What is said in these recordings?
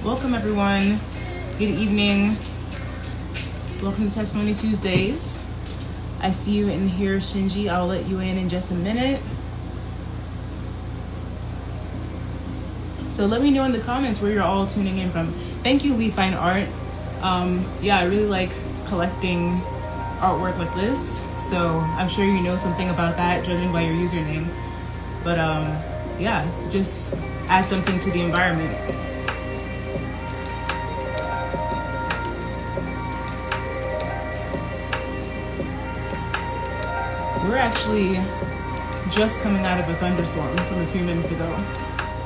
Welcome everyone. Good evening. Welcome to Testimony Tuesdays. I see you in here, Shingi. I'll let you in just a minute. So let me know in the comments where you're all tuning in from. Thank you, Lee Fine Art. Yeah, I really like collecting artwork like this, so I'm sure you know something about that judging by your username. But yeah, just add something to the environment. We're actually just coming out of a thunderstorm from a few minutes ago.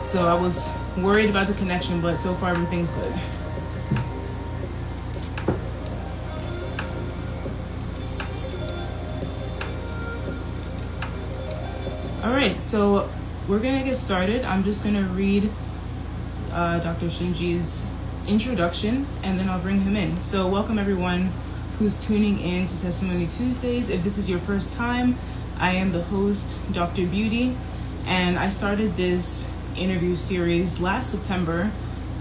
So I was worried about the connection, but so far everything's good. All right, so we're gonna get started. I'm just gonna read Dr. Shinji's introduction and then I'll bring him in. So welcome everyone who's tuning in to Testimony Tuesdays. If this is your first time, I am the host, Dr. Beauty, and I started this interview series last September.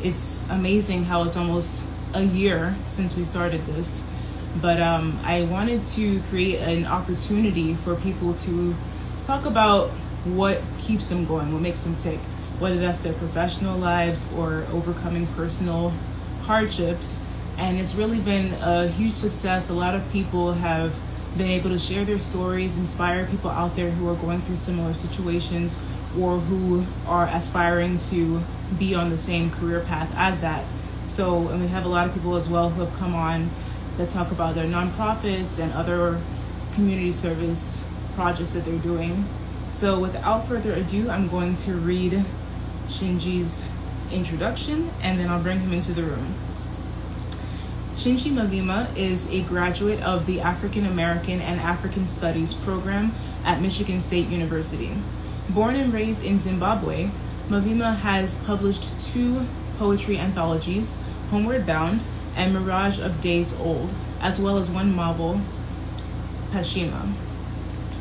It's amazing how it's almost a year since we started this, but I wanted to create an opportunity for people to talk about what keeps them going, what makes them tick, whether that's their professional lives or overcoming personal hardships. And it's really been a huge success. A lot of people have been able to share their stories, inspire people out there who are going through similar situations or who are aspiring to be on the same career path as that. So, and we have a lot of people as well who have come on that talk about their nonprofits and other community service projects that they're doing. So without further ado, I'm going to read Shinji's introduction and then I'll bring him into the room. Shingi Mavima is a graduate of the African American and African Studies program at Michigan State University. Born and raised in Zimbabwe, Mavima has published 2 poetry anthologies, Homeward Bound and Mirage of Days Old, as well as 1 novel, Pashena.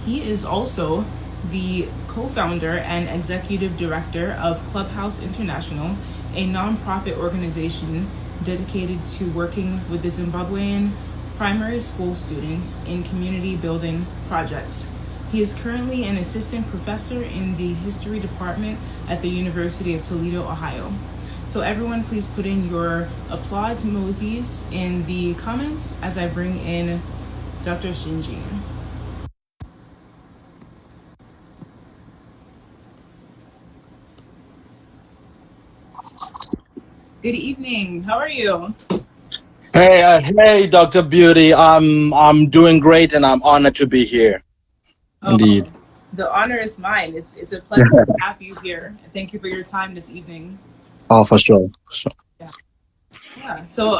He is also the co-founder and executive director of CLUBHOUSE International, a nonprofit organization dedicated to working with the Zimbabwean primary school students in community building projects. He is currently an assistant professor in the history department at the University of Toledo, Ohio. So everyone please put in your applause emojis in the comments as I bring in Dr. Shingi. Good evening. How are you? Hey, Dr. Beauty. I'm doing great, and I'm honored to be here. Indeed. The honor is mine. It's a pleasure to have you here. Thank you for your time this evening. Oh, for sure. Yeah. So,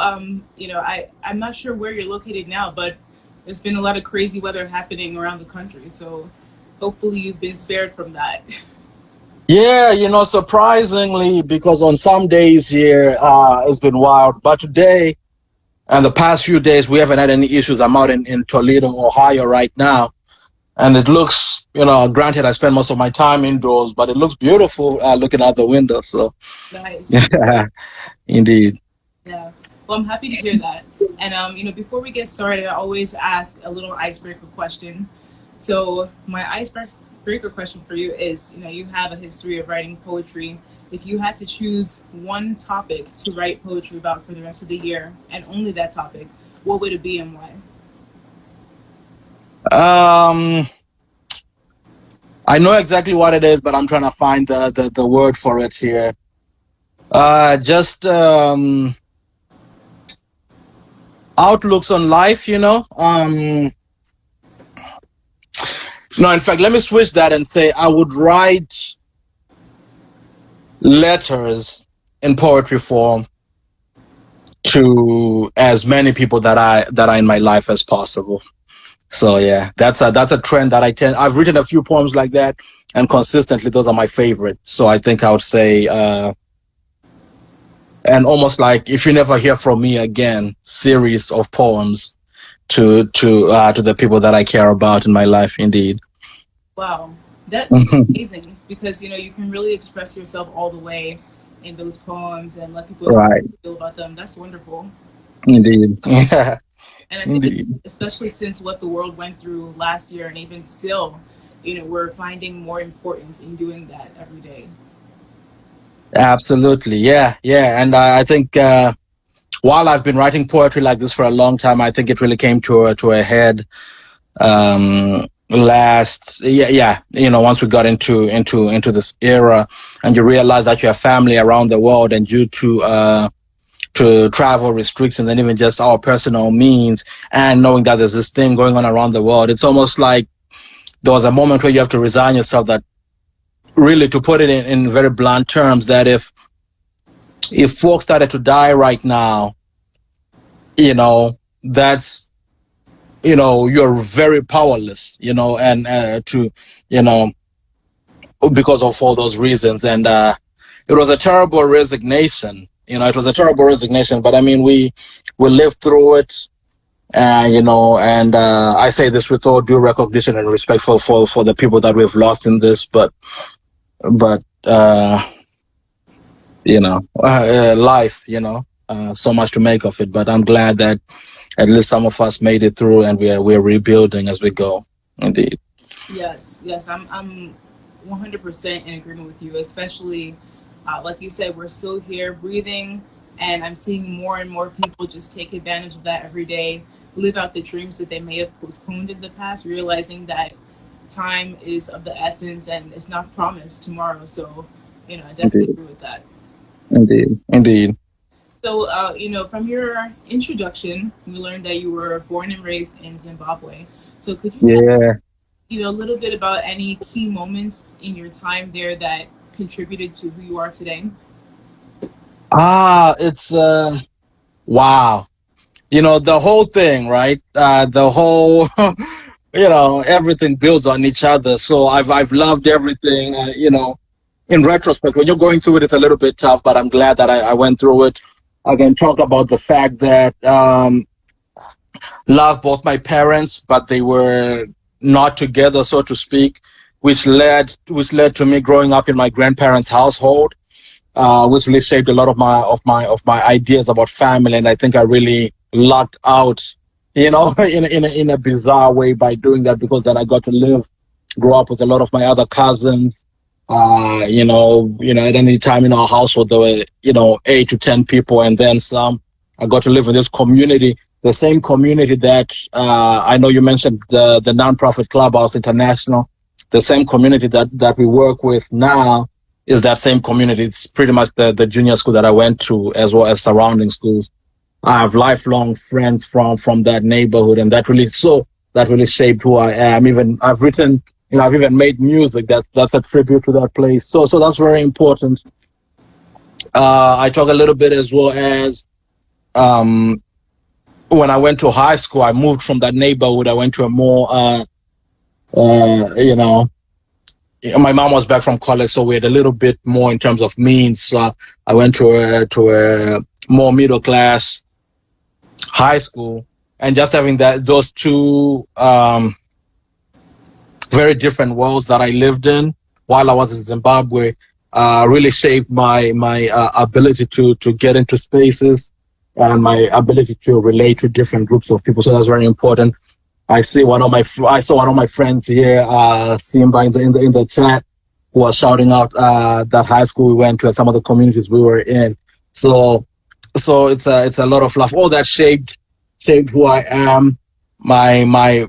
you know, I'm not sure where you're located now, but there's been a lot of crazy weather happening around the country. So, hopefully, you've been spared from that. Yeah, surprisingly, because on some days here, it's been wild. But today and the past few days, we haven't had any issues. I'm out in Toledo, Ohio right now. And it looks, granted, I spend most of my time indoors, but it looks beautiful looking out the window. So, nice. Yeah, indeed. Yeah. Well, I'm happy to hear that. And, before we get started, I always ask a little icebreaker question. So my icebreaker question for you is, you have a history of writing poetry. If you had to choose one topic to write poetry about for the rest of the year, and only that topic, what would it be and why? I know exactly what it is, but I'm trying to find the word for it here. Outlooks on life, No, in fact, let me switch that and say I would write letters in poetry form to as many people that are in my life as possible. So yeah, that's a trend that I've written a few poems like that, and consistently those are my favorite. So I think I would say and almost like If You Never Hear From Me Again series of poems to the people that I care about in my life. Indeed. Wow, that's amazing, because you can really express yourself all the way in those poems and let people know how Right. you feel about them. That's wonderful. Indeed. Yeah. And I think, Indeed. especially since what the world went through last year, and even still, we're finding more importance in doing that every day. Absolutely. Yeah. Yeah. And I think while I've been writing poetry like this for a long time, I think it really came to a head last once we got into this era, and you realize that you have family around the world, and due to travel restrictions and even just our personal means, and knowing that there's this thing going on around the world, it's almost like there was a moment where you have to resign yourself that, really, to put it in very blunt terms, that if folks started to die right now, that's, you're very powerless, and because of all those reasons. And it was a terrible resignation. It was a terrible resignation, but I mean, we lived through it. And I say this with all due recognition and respect for the people that we've lost in this, but life, so much to make of it. But I'm glad that at least some of us made it through, and we're rebuilding as we go. Indeed. Yes, I'm 100% in agreement with you, especially like you said, we're still here breathing, and I'm seeing more and more people just take advantage of that every day, live out the dreams that they may have postponed in the past, realizing that time is of the essence and it's not promised tomorrow. So, I definitely Indeed. agree with that. Indeed. So, from your introduction, we learned that you were born and raised in Zimbabwe. So, could you tell Yeah. a little bit about any key moments in your time there that contributed to who you are today? It's wow. The whole thing, right? The whole, everything builds on each other. So I've loved everything. In retrospect, when you're going through it, it's a little bit tough, but I'm glad that I went through it. I can talk about the fact that loved both my parents, but they were not together, so to speak, which led to me growing up in my grandparents' household, which really shaped a lot of my ideas about family. And I think I really lucked out, in a bizarre way by doing that, because then I got to grow up with a lot of my other cousins. At any time in our household, there were, 8 to 10 people, and then some. I got to live in this community, the same community that I know you mentioned, the nonprofit CLUBHOUSE International, the same community that we work with now is that same community. It's pretty much the junior school that I went to, as well as surrounding schools. I have lifelong friends from that neighborhood, and that really shaped who I am. I've even made music that's a tribute to that place. So that's very important. I talk a little bit as well as when I went to high school, I moved from that neighborhood. I went to a more, my mom was back from college, so we had a little bit more in terms of means. I went to a more middle class high school, and just having those two very different worlds that I lived in while I was in Zimbabwe really shaped my ability to get into spaces, and my ability to relate to different groups of people. So that's very important. I saw one of my friends here, Simba, in the chat, who was shouting out that high school we went to and some of the communities we were in. So it's a lot of love. All that shaped who I am. My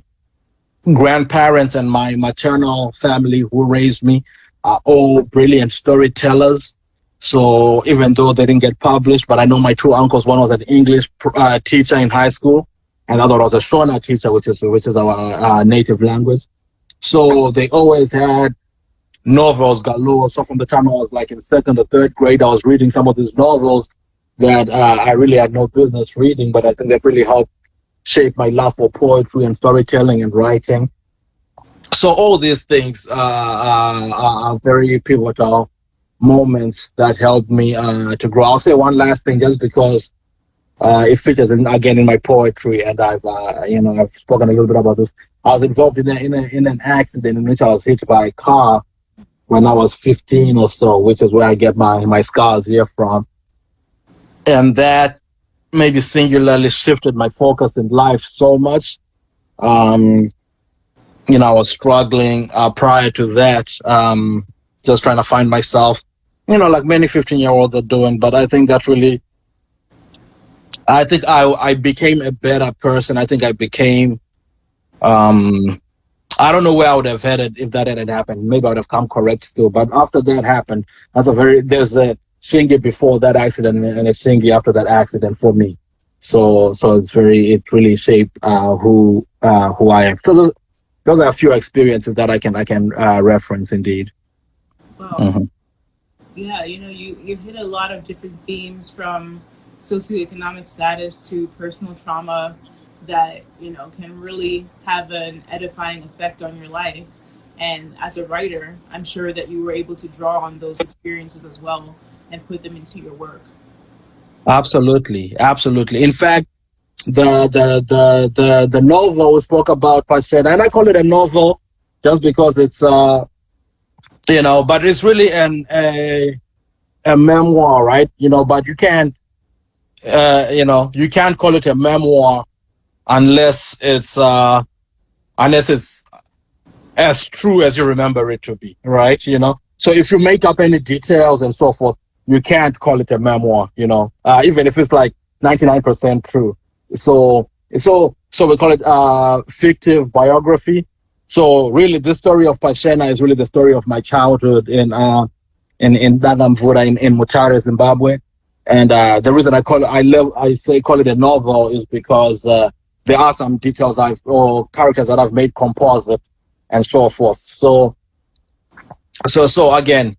grandparents and my maternal family who raised me are all brilliant storytellers. So even though they didn't get published, but I know my two uncles. One was an English teacher in high school, and the other was a Shona teacher, which is our native language. So they always had novels galore. So from the time I was like in second or third grade, I was reading some of these novels that I really had no business reading, but I think they really helped shape my love for poetry and storytelling and writing. So all these things are very pivotal moments that helped me to grow. I'll say one last thing, just because it features again in my poetry, and I've spoken a little bit about this. I was involved in an accident in which I was hit by a car when I was 15 or so, which is where I get my scars here from. And that maybe singularly shifted my focus in life so much. You know, I was struggling prior to that, just trying to find myself, you know, like many 15-year-olds are doing. But I think that really, I think I became a better person. I think I became, I don't know where I would have headed if that hadn't happened. Maybe I would have come correct still. But after that happened, there's the Shingi before that accident and a Shingi after that accident for me. So it really shaped who I am. So those are a few experiences that I can reference indeed. Wow. Mm-hmm. Yeah, you know, you hit a lot of different themes, from socioeconomic status to personal trauma that, you know, can really have an edifying effect on your life. And as a writer, I'm sure that you were able to draw on those experiences as well and put them into your work. Absolutely. In fact, the novel we spoke about, Pashena, and I call it a novel just because it's you know, but it's really a memoir, right? You know, but you can't you know, you can't call it a memoir unless it's as true as you remember it to be, right? You know, so if you make up any details and so forth, you can't call it a memoir, you know, even if it's like 99% true. So we call it fictive biography. So really, the story of Pashena is really the story of my childhood in Dagamvura in Mutare, Zimbabwe. And the reason I call it a novel is because there are some details or characters that I've made composite and so forth. So again,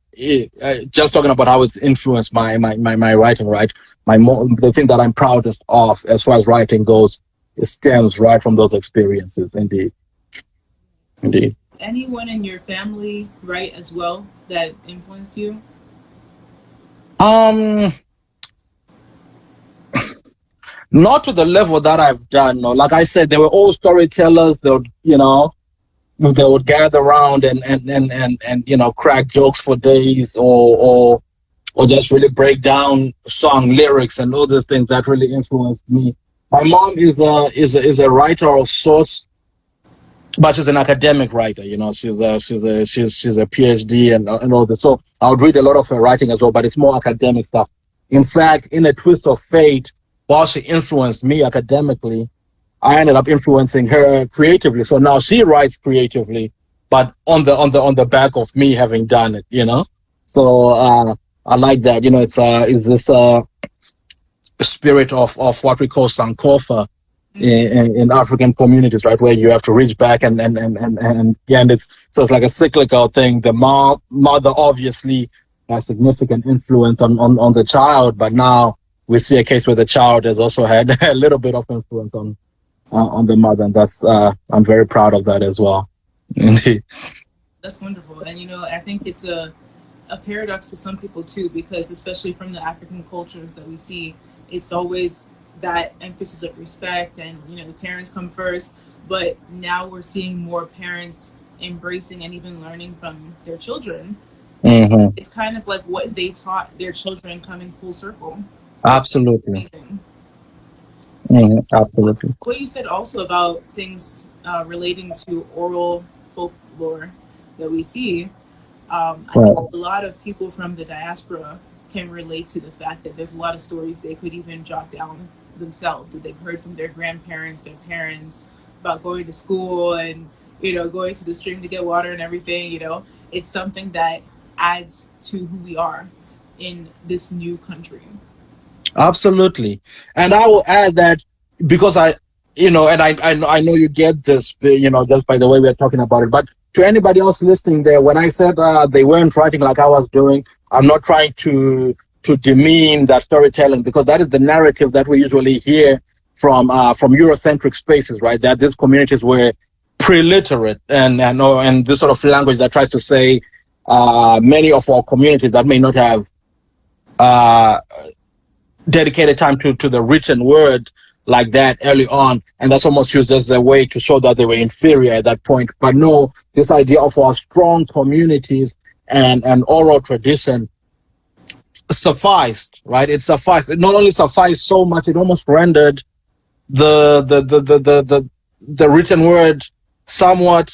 just talking about how it's influenced my writing, right? The thing that I'm proudest of as far as writing goes, it stems right from those experiences. Indeed. Anyone in your family write as well that influenced you? Not to the level that I've done. No, like I said, they were all storytellers. They would, you know, they would gather around and you know, crack jokes for days, or just really break down song lyrics and all those things that really influenced me. My mom is a writer of sorts, but she's an academic writer. You know, she's a PhD and all this. So I would read a lot of her writing as well, but it's more academic stuff. In fact, in a twist of fate, while she influenced me academically, I ended up influencing her creatively. So now she writes creatively, but on the back of me having done it, you know. So I like that. You know, it's this spirit of what we call sankofa in African communities, right, where you have to reach back and it's like a cyclical thing. The mother obviously has significant influence on the child, but now we see a case where the child has also had a little bit of influence on the mother, and that's I'm very proud of that as well. That's wonderful. And you know, I think it's a paradox to some people too, because especially from the African cultures that we see, it's always that emphasis of respect and, you know, the parents come first. But now we're seeing more parents embracing and even learning from their children. Mm-hmm. It's kind of like what they taught their children coming full circle. So absolutely. Mm-hmm. Absolutely. What you said also about things relating to oral folklore that we see, I think a lot of people from the diaspora can relate to the fact that there's a lot of stories they could even jot down themselves that they've heard from their grandparents, their parents, about going to school and, you know, going to the stream to get water and everything. You know, it's something that adds to who we are in this new country. Absolutely. And I will add that because I know you get this, you know, just by the way we're talking about it, but to anybody else listening there, when I said they weren't writing like I was doing, I'm not trying to demean that storytelling, because that is the narrative that we usually hear from Eurocentric spaces, right? That these communities were pre-literate and this sort of language that tries to say many of our communities that may not have dedicated time to the written word like that early on, and that's almost used as a way to show that they were inferior at that point. But no, this idea of our strong communities and oral tradition sufficed, right? It sufficed. It not only sufficed so much, it almost rendered the written word somewhat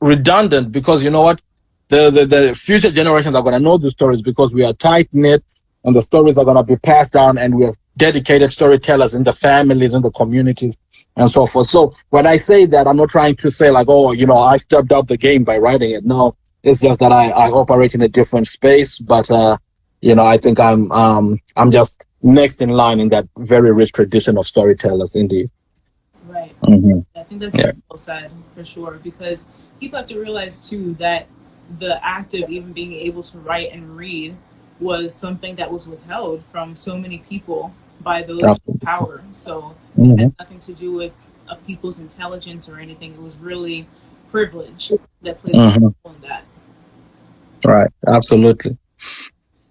redundant, because you know what? The future generations are going to know the stories because we are tight-knit, and the stories are going to be passed down, and we have dedicated storytellers in the families, in the communities, and so forth. So when I say that, I'm not trying to say like, oh, you know, I stepped up the game by writing it. No, it's just that I operate in a different space. But, you know, I think I'm just next in line in that very rich tradition of storytellers, indeed. Right. Mm-hmm. I think that's very well said, for sure, because people have to realize, too, that the act of even being able to write and read was something that was withheld from so many people by those in power. So it had nothing to do with a people's intelligence or anything. It was really privilege that plays a role in that. Right, absolutely.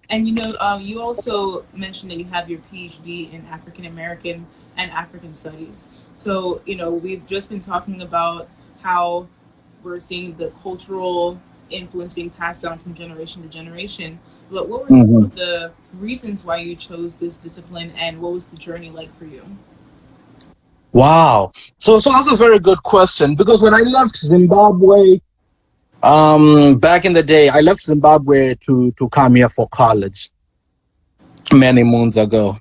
And you know, you also mentioned that you have your PhD in African American and African Studies. So, you know, we've just been talking about how we're seeing the cultural influence being passed down from generation to generation. But what were some of the reasons why you chose this discipline, and what was the journey like for you? Wow. So that's a very good question, because when I left Zimbabwe, back in the day, I left Zimbabwe to come here for college many moons ago.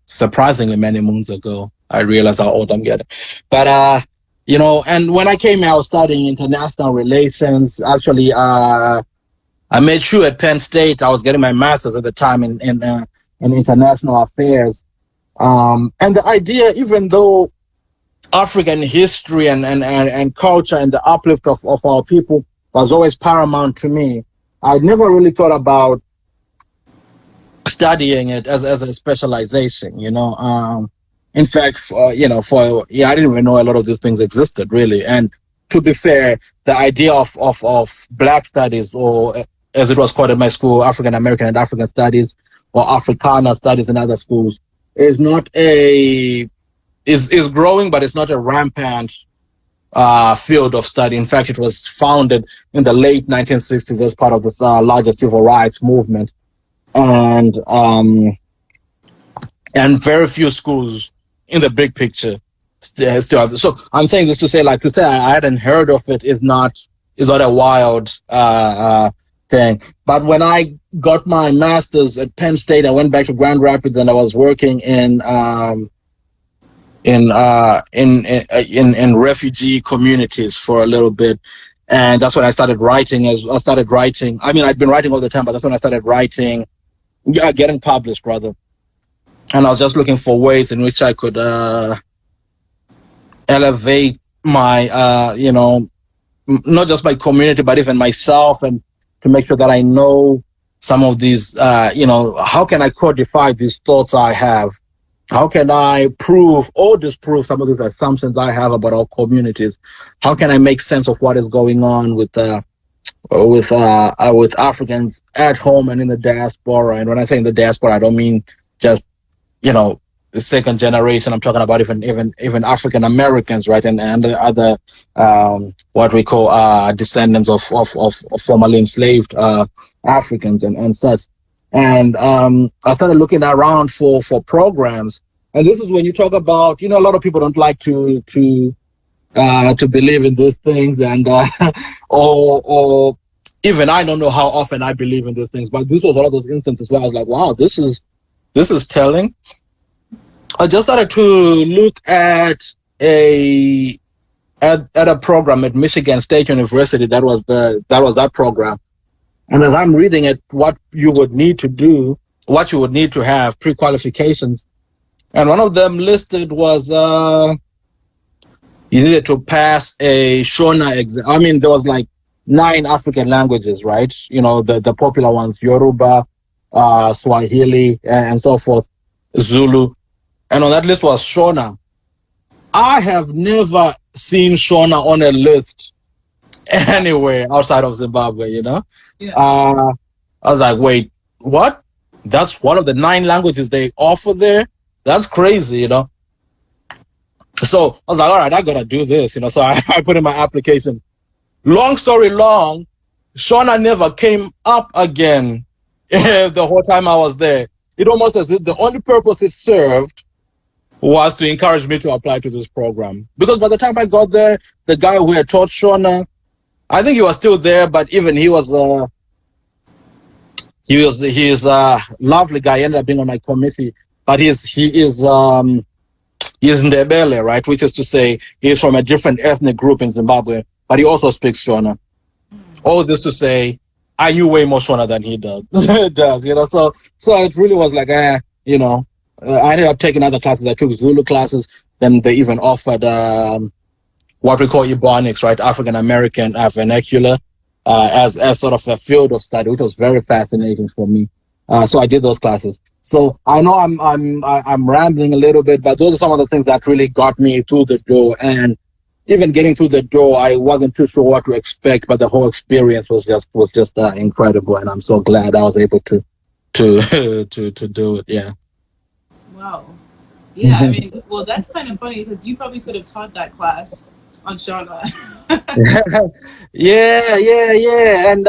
Surprisingly many moons ago. I realized how old I'm getting. But, you know, and when I came here, I was studying international relations. Actually, I made sure at Penn State I was getting my master's at the time in international affairs. And the idea, even though African history and culture and the uplift of our people was always paramount to me, I never really thought about studying it as a specialization, you know. In fact, you know, I didn't even know a lot of these things existed, really. And to be fair, the idea of Black studies, or as it was called in my school, African American and African Studies, or Africana Studies in other schools, is growing, but it's not a rampant field of study. In fact, it was founded in the late 1960s as part of this larger civil rights movement, and very few schools in the big picture still have this. So I'm saying this to say I hadn't heard of it is not a wild thing. But when I got my master's at Penn State, I went back to Grand Rapids, and I was working in refugee communities for a little bit, and that's when I started writing. I mean, I'd been writing all the time, but that's when I started writing, getting published rather. And I was just looking for ways in which I could elevate my, you know, not just my community, but even myself, and to make sure that I know some of these, you know, how can I codify these thoughts I have? How can I prove or disprove some of these assumptions I have about our communities? How can I make sense of what is going on with Africans at home and in the diaspora? And when I say in the diaspora, I don't mean just, you know, the second generation. I'm talking about even African Americans, right, and the other what we call descendants of formerly enslaved Africans and such. And I started looking around for programs, and this is when you talk about, you know, a lot of people don't like to believe in these things, and or even I don't know how often I believe in these things, but this was one of those instances where I was like, wow, this is telling. I just started to look at a program at Michigan State University that was that program. And as I'm reading it, what you would need to have pre-qualifications. And one of them listed was you needed to pass a Shona exam. I mean, there was like 9 African languages, right? You know, the popular ones, Yoruba, Swahili, and so forth, Zulu. And on that list was Shona. I have never seen Shona on a list anywhere outside of Zimbabwe, you know? Yeah. I was like, wait, what? That's one of the 9 languages they offer there? That's crazy, you know? So I was like, all right, I gotta do this, you know? So I put in my application. Long story long, Shona never came up again the whole time I was there. It almost as if the only purpose it served was to encourage me to apply to this program. Because by the time I got there, the guy who had taught Shona, I think he was still there, but even he is a lovely guy. He ended up being on my committee, but he is Ndebele, right? Which is to say, he's from a different ethnic group in Zimbabwe, but he also speaks Shona. All this to say, I knew way more Shona than he does. So it really was like, I ended up taking other classes. I took Zulu classes. Then they even offered what we call Ebonics, right? African American vernacular, as sort of a field of study, which was very fascinating for me. So I did those classes. So I know I'm rambling a little bit, but those are some of the things that really got me through the door. And even getting through the door, I wasn't too sure what to expect, but the whole experience was just incredible, and I'm so glad I was able to do it. Yeah. Wow. Yeah, I mean, well, that's kind of funny because you probably could have taught that class on Shona. yeah. And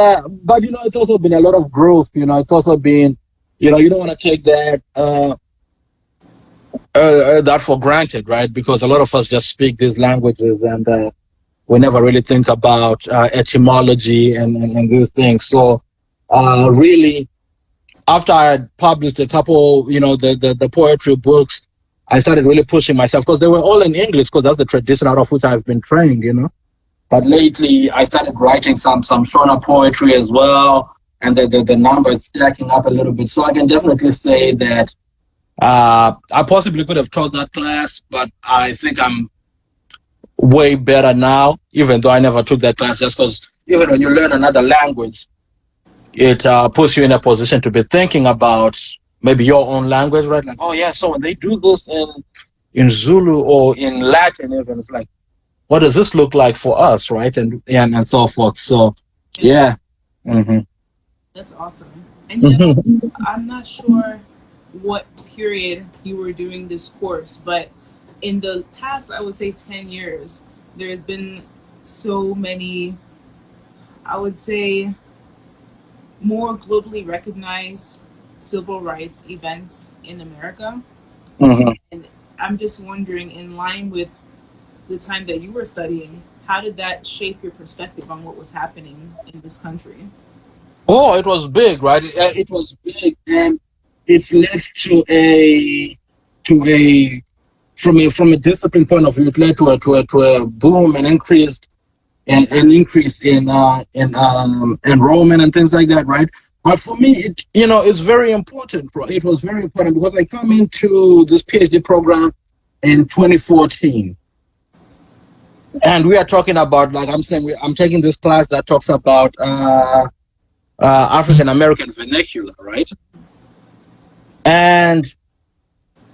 but it's also been a lot of growth. It's also been, you don't want to take that that for granted, right? Because a lot of us just speak these languages and we never really think about etymology and these things. So really, after I had published a couple, the poetry books, I started really pushing myself because they were all in English because that's the tradition out of which I've been trained, But lately, I started writing some Shona poetry as well, and the numbers stacking up a little bit. So I can definitely say that I possibly could have taught that class, but I think I'm way better now, even though I never took that class, just because even when you learn another language, it puts you in a position to be thinking about maybe your own language, right? Like, oh yeah, so when they do this in Zulu or in Latin even, it's like, what does this look like for us, right? And so forth. So yeah. Mm-hmm. That's awesome. And I'm not sure what period you were doing this course, but in the past, I would say 10 years, there have been so many, I would say, more globally recognized civil rights events in America. Mm-hmm. And I'm just wondering, in line with the time that you were studying, how did that shape your perspective on what was happening in this country? Oh, it was big, right? It was big, and it's led from a discipline point of view, it led to a boom and increase in enrollment and things like that, right? But for me, it's very important. It was very important because I come into this PhD program in 2014. And we are talking about, like I'm saying, I'm taking this class that talks about African American vernacular, right? And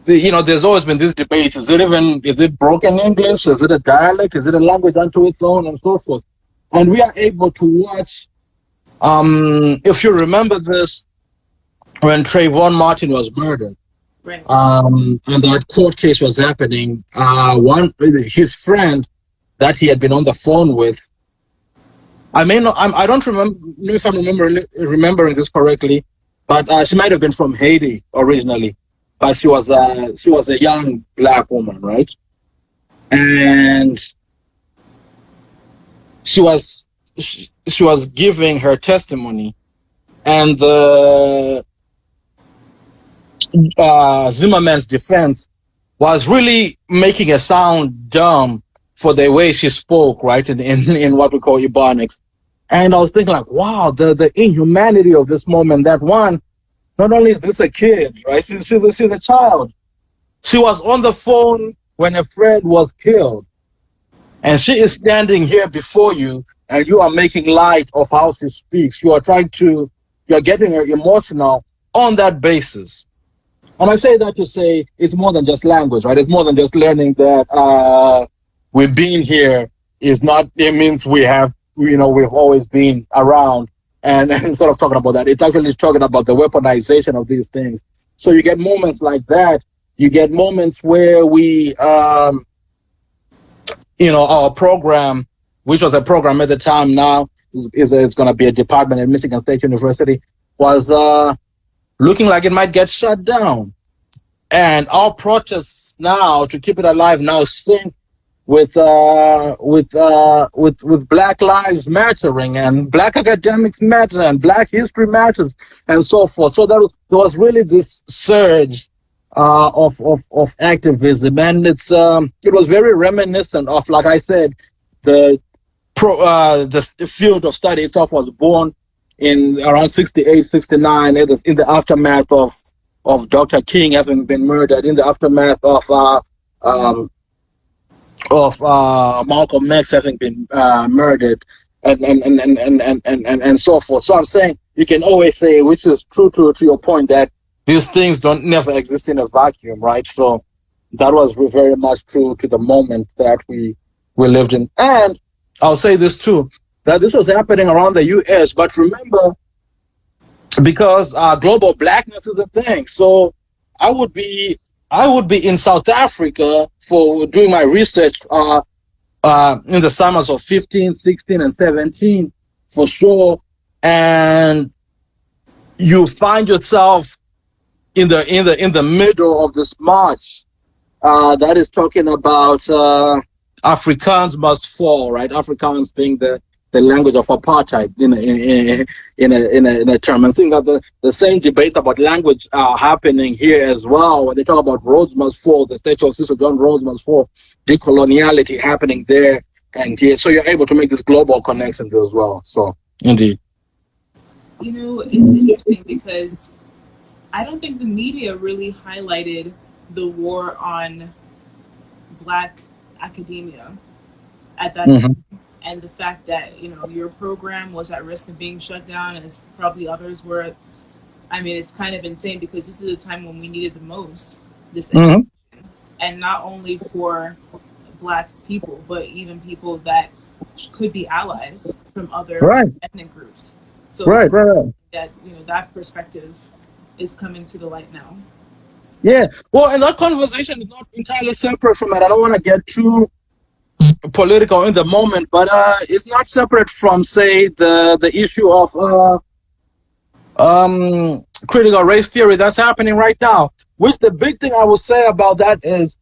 there's always been this debate: is it broken English? Is it a dialect? Is it a language unto its own, and so forth? And we are able to watch. If you remember this, when Trayvon Martin was murdered, right. And that court case was happening, his friend that he had been on the phone with, I don't know if I'm remembering this correctly, but she might have been from Haiti originally, but she was a young black woman, right? And she was giving her testimony, and the Zimmerman's defense was really making her sound dumb for the way she spoke, right, in what we call Ebonics. And I was thinking, like, wow, the inhumanity of this moment, that one, not only is this a kid, right, she's a child. She was on the phone when a friend was killed. And she is standing here before you, and you are making light of how she speaks. You're getting her emotional on that basis. And I say that to say it's more than just language, right? It's more than just learning that we've been here it means we've always been around and sort of talking about that. It's actually talking about the weaponization of these things. So you get moments like that. You get moments where we, our program, which was a program at the time now, is going to be a department at Michigan State University, was looking like it might get shut down. And our protests now to keep it alive now sync with Black Lives Mattering and Black academics matter and Black history matters and so forth. So there was really this surge of activism, and it was very reminiscent of, like I said, the field of study itself was born in around 68, 69. It was in the aftermath of Dr. King having been murdered, in the aftermath of Malcolm X having been murdered, and so forth. So I'm saying you can always say, which is true to your point, that these things don't never exist in a vacuum, right? So that was very much true to the moment that we lived in. And I'll say this too, that this was happening around the US, but remember, because global blackness is a thing. So I would be in South Africa for doing my research in the summers of 15, 16, and 17 for sure, and you find yourself in the middle of this march that is talking about Afrikaans must fall, right? Afrikaans being the language of apartheid in a term. And seeing that the same debates about language are happening here as well. When they talk about Rhodes must fall, the statue of Sister John Rhodes must fall, decoloniality happening there and here. So you're able to make these global connections as well. So indeed. You know, it's interesting because I don't think the media really highlighted the war on Black academia at that time. And the fact that, you know, your program was at risk of being shut down, as probably others were. I mean, it's kind of insane because this is the time when we needed the most this education. And not only for Black people, but even people that could be allies from other ethnic groups. So that, you know, that perspective is coming to the light now. Yeah, well, and that conversation is not entirely separate from it. I don't want to get too political in the moment, but it's not separate from, say, the issue of critical race theory that's happening right now. Which the big thing I will say about that is,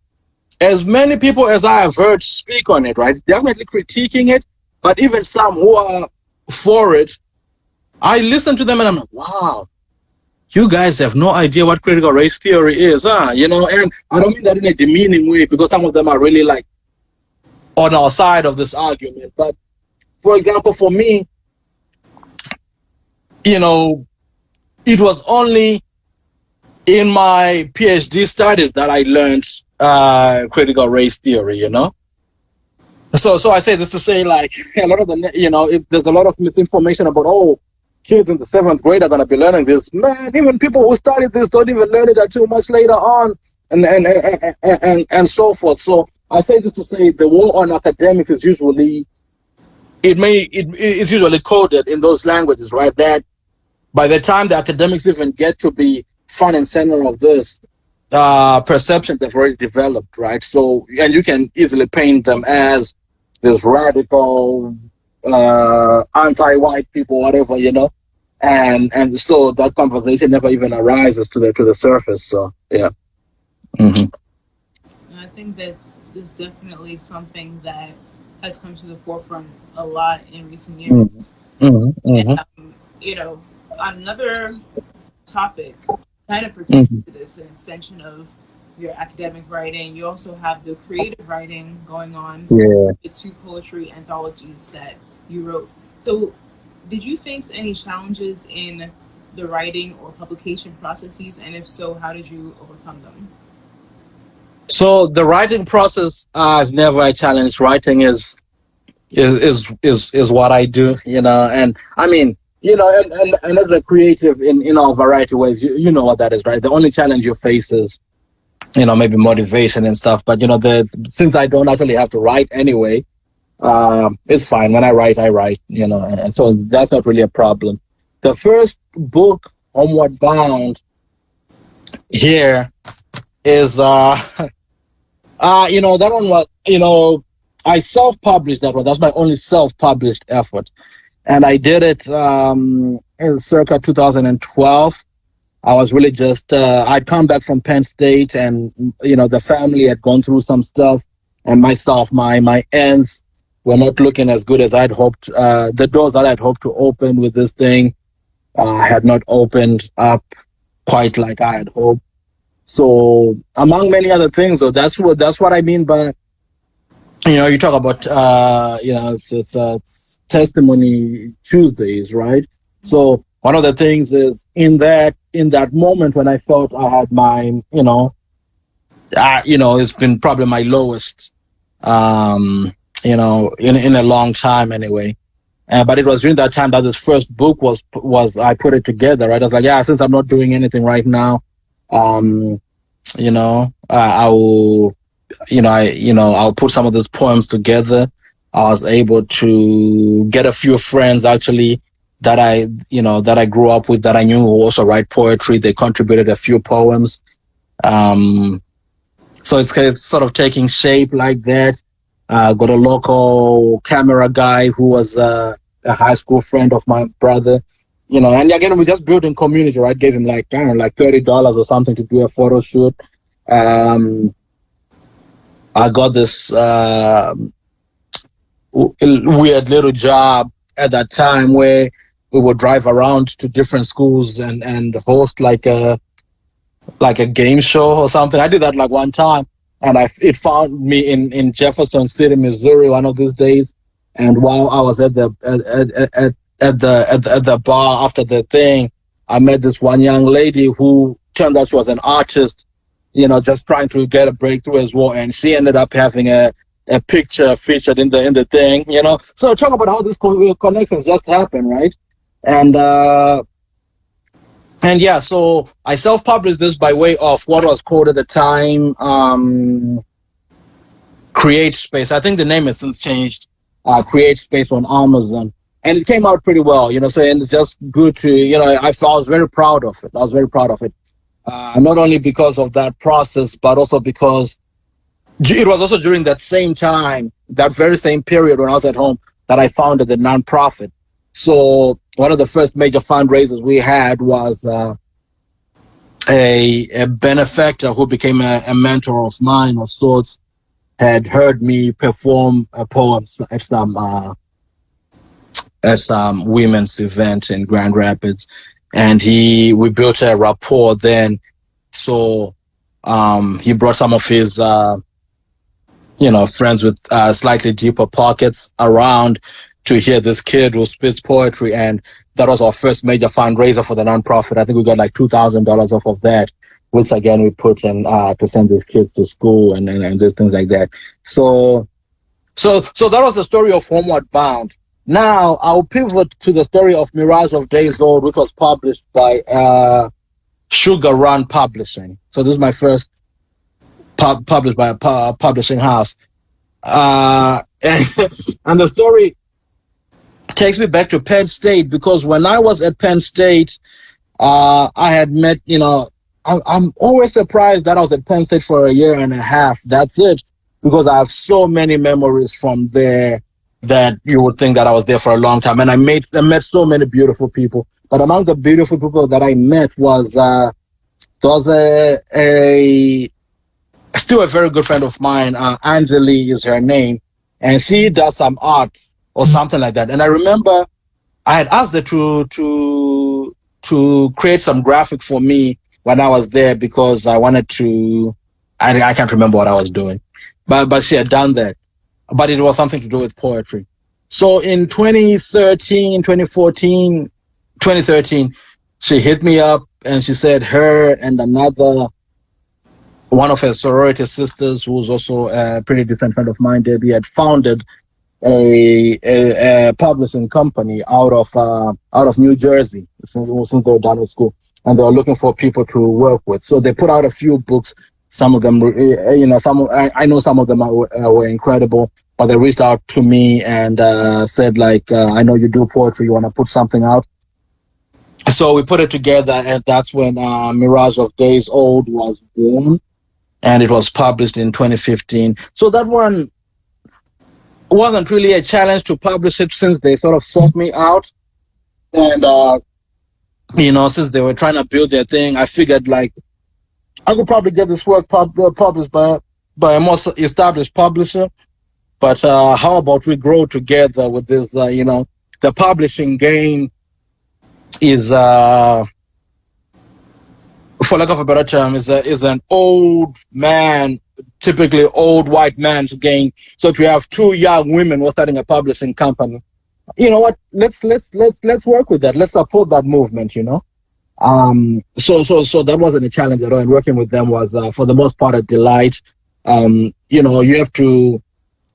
as many people as I have heard speak on it, right, definitely critiquing it, but even some who are for it, I listen to them and I'm like, wow, you guys have no idea what critical race theory is, huh? You know, and I don't mean that in a demeaning way, because some of them are really like on our side of this argument. But for example, for me, you know, it was only in my PhD studies that I learned critical race theory, you know. So I say this to say, like, a lot of the, you know, if there's a lot of misinformation about, oh, kids in the 7th grade are going to be learning this. Man, even people who studied this don't even learn it until much later on, and so forth. So I say this to say the war on academics is usually, it's usually coded in those languages, right? That by the time the academics even get to be front and center of this, perceptions have already developed, right? So, and you can easily paint them as this radical, anti-white people, whatever, you know, and so that conversation never even arises to the surface. So yeah. And I think that's definitely something that has come to the forefront a lot in recent years. And, you know, another topic kind of pertaining to this, an extension of your academic writing, you also have the creative writing going on, the 2 poetry anthologies that you wrote. So did you face any challenges in the writing or publication processes, and if so, how did you overcome them? So the writing process, I've never a challenge. Writing is what I do, you know, and I mean, you know, and as a creative in a variety of ways, you know what that is, right? The only challenge you face is, you know, maybe motivation and stuff. But, you know, since I don't actually have to write anyway, it's fine. When I write, you know, and so that's not really a problem. The first book, Homeward Bound, here is, you know, that one was, you know, I self-published that one. That's my only self-published effort. And I did it in circa 2012. I was really just, I'd come back from Penn State, and, the family had gone through some stuff, and myself, my ends were not looking as good as I'd hoped. The doors that I'd hoped to open with this thing had not opened up quite like I had hoped. So, among many other things, though, that's what I mean by, you talk about, it's Testimony Tuesdays, right? So one of the things is in that moment when I felt I had my, it's been probably my lowest, in a long time anyway. But it was during that time that this first book was I put it together, right? I was like, yeah, since I'm not doing anything right now, I will, I'll put some of those poems together. I was able to get a few friends actually that I grew up with that I knew who also write poetry. They contributed a few poems. So it's sort of taking shape like that. Got a local camera guy who was a high school friend of my brother, and again, we just built in community, right? Gave him like $30 or something to do a photo shoot. I got this weird little job at that time where we would drive around to different schools and host like a game show or something. I did that like one time, and it found me in Jefferson City, Missouri, one of these days. And while I was at the bar after the thing, I met this one young lady who turned out she was an artist, just trying to get a breakthrough as well. And she ended up having a picture featured in the thing, So talk about how these connections just happen, right? And yeah, so I self-published this by way of what was called at the time Create Space. I think the name has since changed. Create Space on Amazon, and it came out pretty well, So and it's just good to, I was very proud of it. Not only because of that process, but also because it was also during that same time, that very same period when I was at home, that I founded the nonprofit. So one of the first major fundraisers we had was a benefactor who became a mentor of mine of sorts, had heard me perform poems at some women's event in Grand Rapids, and we built a rapport then. So he brought some of his friends with slightly deeper pockets around to hear this kid who spits poetry, and that was our first major fundraiser for the nonprofit. I think we got like $2,000 off of that, which again we put in to send these kids to school and these things like that. So that was the story of Homeward Bound. Now I'll pivot to the story of Mirage of Days Old, which was published by Sugar Run Publishing. So this is my first published by a publishing house, and the story takes me back to Penn State, because when I was at Penn State, I had met, I'm always surprised that I was at Penn State for a year and a half. That's it, because I have so many memories from there that you would think that I was there for a long time. And I met so many beautiful people. But among the beautiful people that I met was still a very good friend of mine, Anjali is her name, and she does some art or something like that. And I remember I had asked her to create some graphic for me when I was there, because I wanted to, I can't remember what I was doing, but she had done that. But it was something to do with poetry. So in 2013, she hit me up and she said her and another, one of her sorority sisters, who was also a pretty decent friend of mine, Debbie, had founded a publishing company out of New Jersey since they were done with school, and they were looking for people to work with. So they put out a few books. Some of them, I know some of them were incredible, but they reached out to me and said, like, I know you do poetry, you want to put something out? So we put it together, and that's when Mirage of Days Old was born, and it was published in 2015. So that one wasn't really a challenge to publish it since they sort of sought me out. And, since they were trying to build their thing, I figured like I could probably get this work published by a more established publisher. But how about we grow together with this, the publishing game is, for lack of a better term, is an old man, typically old white man's game. So if you have two young women who are starting a publishing company, you know what? Let's work with that. Let's support that movement. So that wasn't a challenge at all. And working with them was, for the most part, a delight. You have to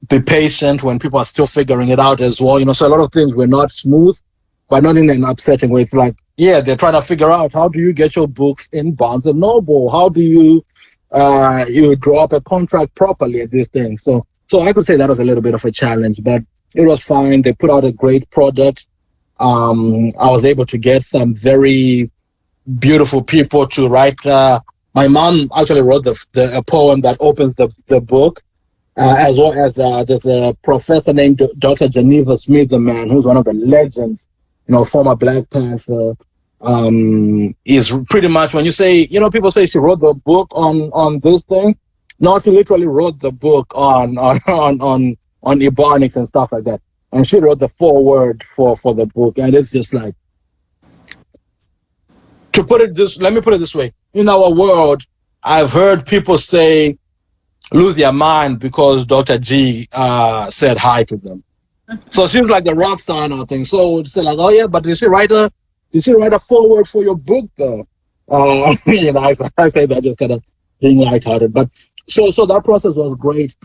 be patient when people are still figuring it out as well. So a lot of things were not smooth, but not in an upsetting way. It's like, they're trying to figure out, how do you get your books in Barnes and Noble? How do you draw up a contract properly at these things? So I could say that was a little bit of a challenge, but it was fine. They put out a great product. I was able to get some very beautiful people to write. My mom actually wrote a poem that opens the book. As well as there's a professor named Dr. Geneva Smith, the man who's one of the legends, former Black Panther, is pretty much, when you say, people say she wrote the book on this thing. No, she literally wrote the book on Ebonics and stuff like that. And she wrote the foreword for the book. And it's just like, let me put it this way. In our world, I've heard people lose their mind because Dr. G said hi to them. So she's like the rock star and all things. So it's like, oh yeah, but did she write a foreword for your book though? I say that just kind of being lighthearted. But so that process was great.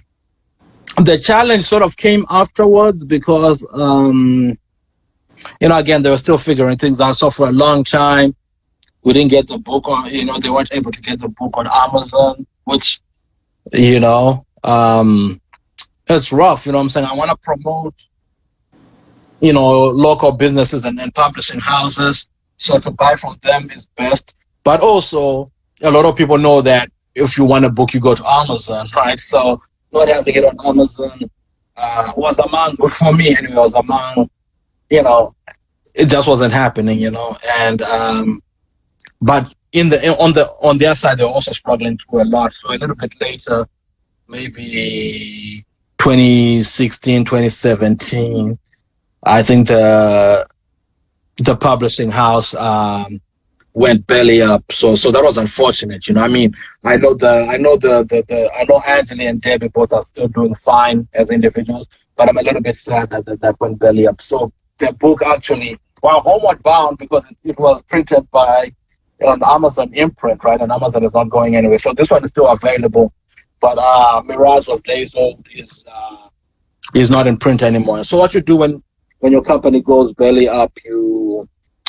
The challenge sort of came afterwards because again, they were still figuring things out. So for a long time we didn't get the book on, they weren't able to get the book on Amazon, which it's rough, what I'm saying? I want to promote, local businesses and publishing houses. So to buy from them is best. But also, a lot of people know that if you want a book, you go to Amazon, right? So not having it on Amazon was for me anyway, was among, it just wasn't happening, and, but on their side, they're also struggling through a lot. So a little bit later, maybe 2016, 2017, I think the publishing house went belly up. So that was unfortunate. I know Angela and Debbie both are still doing fine as individuals, but I'm a little bit sad that went belly up. So the book actually, Homeward bound because it was printed by on Amazon imprint, right? And Amazon is not going anywhere. So this one is still available, but Mirage of Days Old is not in print anymore. So what you do when your company goes belly up, you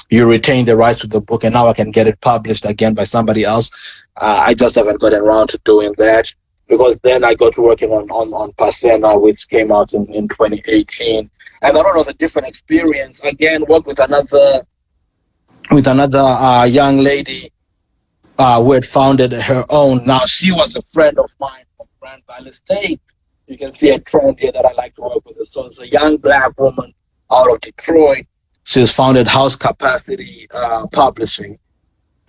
retain the rights to the book, and now I can get it published again by somebody else. I just haven't gotten around to doing that because then I got to working on Pashena, which came out in 2018. And that was a different experience. Again, worked with another young lady who had founded her own. Now, she was a friend of mine from Grand Valley State. You can see a trend here that I like to work with. So it's a young Black woman out of Detroit. She's founded House Capacity Publishing.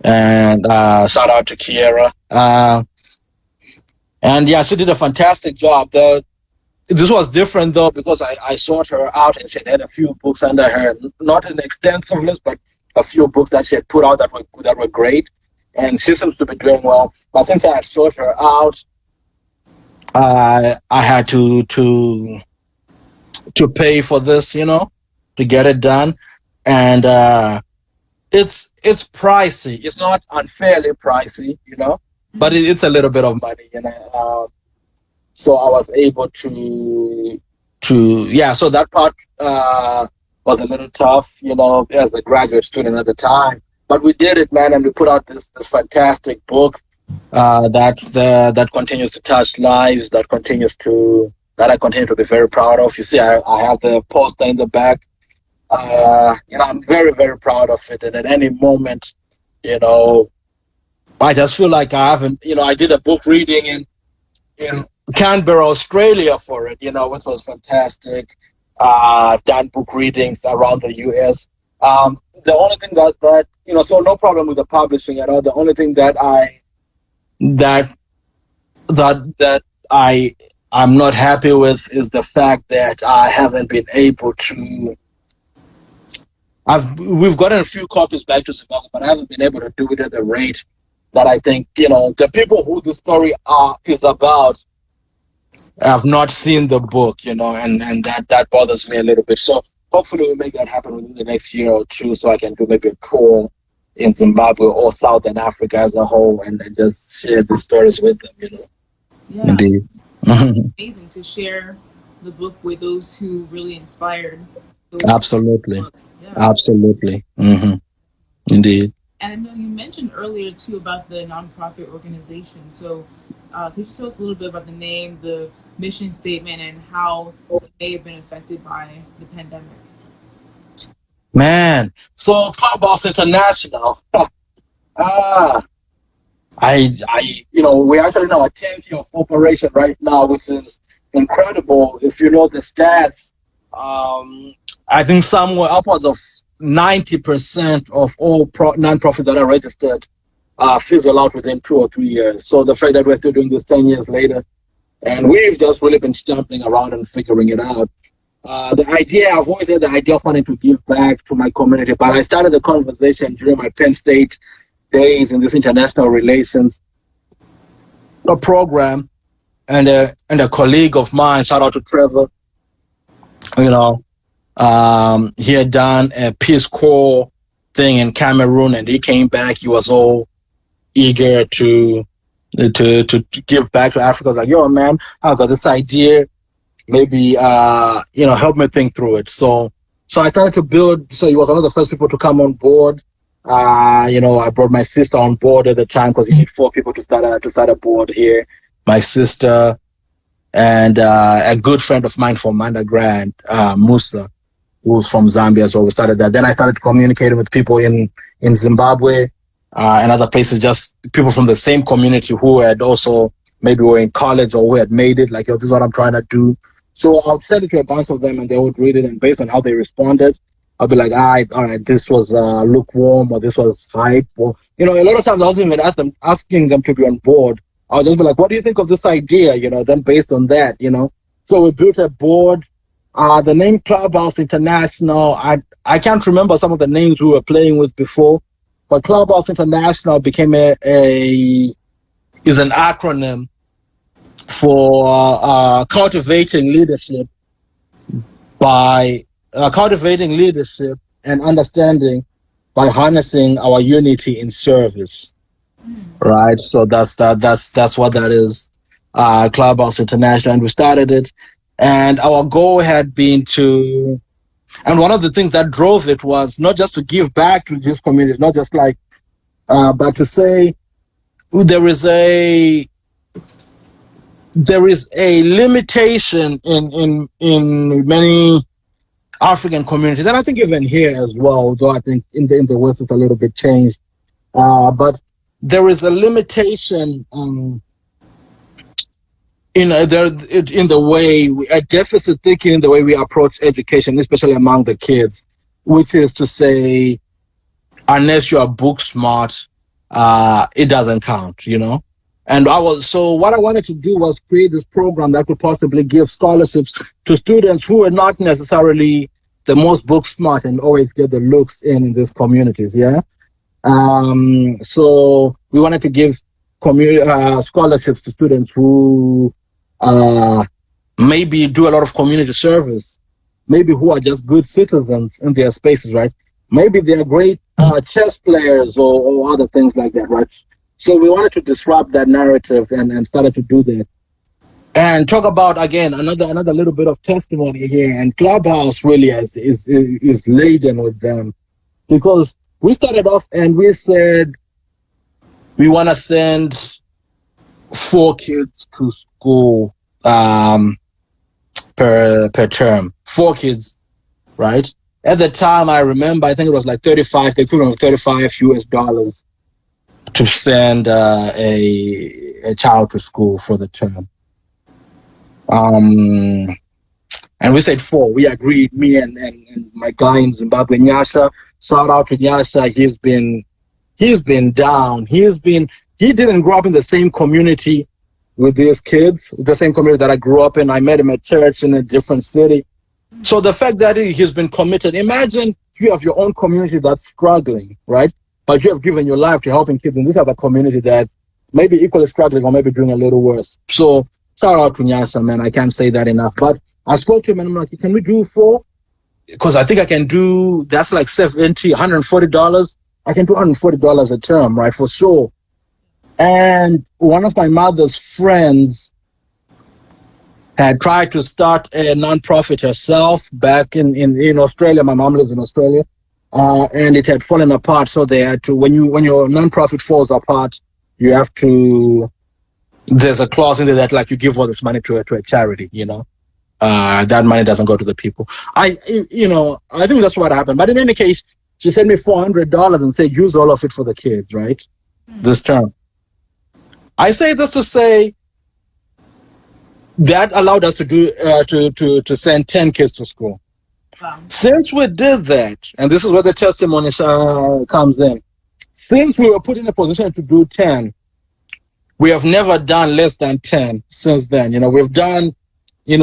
And shout out to Kiera. And yeah, she did a fantastic job. This was different though because I sought her out and she had a few books under her, not an extensive list, but a few books that she had put out that were great, and she seems to be doing well. But since I sought her out, I had to pay for this, to get it done, and it's pricey. It's not unfairly pricey, but it's a little bit of money, So I was able to so that part was a little tough, as a graduate student at the time. But we did it, man, and we put out this fantastic book that continues to touch lives, that I continue to be very proud of. You see, I have the poster in the back. I'm very, very proud of it. And at any moment, I just feel like I haven't, I did a book reading in Canberra, Australia for it, which was fantastic. Done book readings around the US. The only thing that so no problem with the publishing at all. The only thing that I'm not happy with is the fact that I haven't been able to. We've gotten a few copies back to Zimbabwe, but I haven't been able to do it at the rate that I think the people who the story is about have not seen the book, and that bothers me a little bit. So hopefully we'll make that happen within the next year or two, so I can do maybe a tour in Zimbabwe or Southern Africa as a whole, and just share the stories with them. Yeah. Indeed. Amazing to share the book with those who really inspired. Absolutely. Yeah. Absolutely. Mm-hmm. Indeed. And I know you mentioned earlier too about the nonprofit organization. So could you tell us a little bit about the name, the mission statement, and how it may have been affected by the pandemic? Man, so CLUBHOUSE International. We're actually in our 10th year of operation right now, which is incredible. If you know the stats, I think somewhere upwards of 90% of all non-profits that are registered fizzle out within 2 or 3 years. So the fact that we're still doing this 10 years later, and we've just really been stumbling around and figuring it out. The idea, I've always had the idea of wanting to give back to my community, but I started the conversation during my Penn State days in this international relations program, and a colleague of mine, shout out to Trevor, he had done a Peace Corps thing in Cameroon, and he came back. He was all eager to give back to Africa. I was like, yo, man, I got this idea. Maybe, help me think through it. So I started to build. So he was one of the first people to come on board. I brought my sister on board at the time because you need 4 people to start a board here. My sister and a good friend of mine from undergrad, Musa, who's from Zambia. So we started that. Then I started communicating with people in Zimbabwe and other places, just people from the same community who had also maybe were in college or who had made it, like, yo, this is what I'm trying to do. So I would send it to a bunch of them and they would read it, and based on how they responded, I'll be like, all right, this was lukewarm, or this was hype, or a lot of times I wasn't even asking them to be on board. I'll just be like, what do you think of this idea? Then based on that, So we built a board. The name CLUBHOUSE International, I can't remember some of the names we were playing with before, but CLUBHOUSE International became is an acronym for cultivating leadership and understanding by harnessing our unity in service. Right, so that's what that is. CLUBHOUSE International, and we started it, and our goal had been to, and one of the things that drove it was not just to give back to these communities, not just like, but to say there is a limitation in many African communities, and I think even here as well, though I think in the West it's a little bit changed, but there is a limitation in the way a deficit thinking in the way we approach education, especially among the kids, which is to say, unless you are book smart, it doesn't count, And what I wanted to do was create this program that could possibly give scholarships to students who are not necessarily the most book smart and always get the looks in these communities. Yeah. So we wanted to give scholarships to students who maybe do a lot of community service, maybe who are just good citizens in their spaces, right? Maybe they're great chess players or other things like that, right? So we wanted to disrupt that narrative and started to do that. And talk about, again, another little bit of testimony here. And CLUBHOUSE really is laden with them, because we started off and we said we want to send 4 kids to school per term. 4 kids, right? At the time, I remember, I think it was like the equivalent of $35 US to send a child to school for the term. And we said 4. We agreed, me and my guy in Zimbabwe, Nyasha. Shout out to Nyasha. He's been down. He didn't grow up in the same community with these kids, the same community that I grew up in. I met him at church in a different city. So the fact that he's been committed, imagine you have your own community that's struggling, right? But you have given your life to helping kids in this other community that maybe equally struggling or maybe doing a little worse. So shout out to Nyasha, man. I can't say that enough. But I spoke to him and I'm like, can we do 4? Because I think I can do, that's like $70, $140. I can do $140 a term, right? For sure. And one of my mother's friends had tried to start a nonprofit herself back in Australia. My mom lives in Australia. And it had fallen apart. So they had to, when your nonprofit falls apart, you have to, there's a clause in there that like you give all this money to a charity, you know. That money doesn't go to the people. I think that's what happened. But in any case, she sent me $400 and said, use all of it for the kids, right? This term. I say this to say that allowed us to do to send 10 kids to school. Wow. Since we did that, and this is where the testimony comes in, since we were put in a position to do 10, we have never done less than 10 since then. You know, we've done,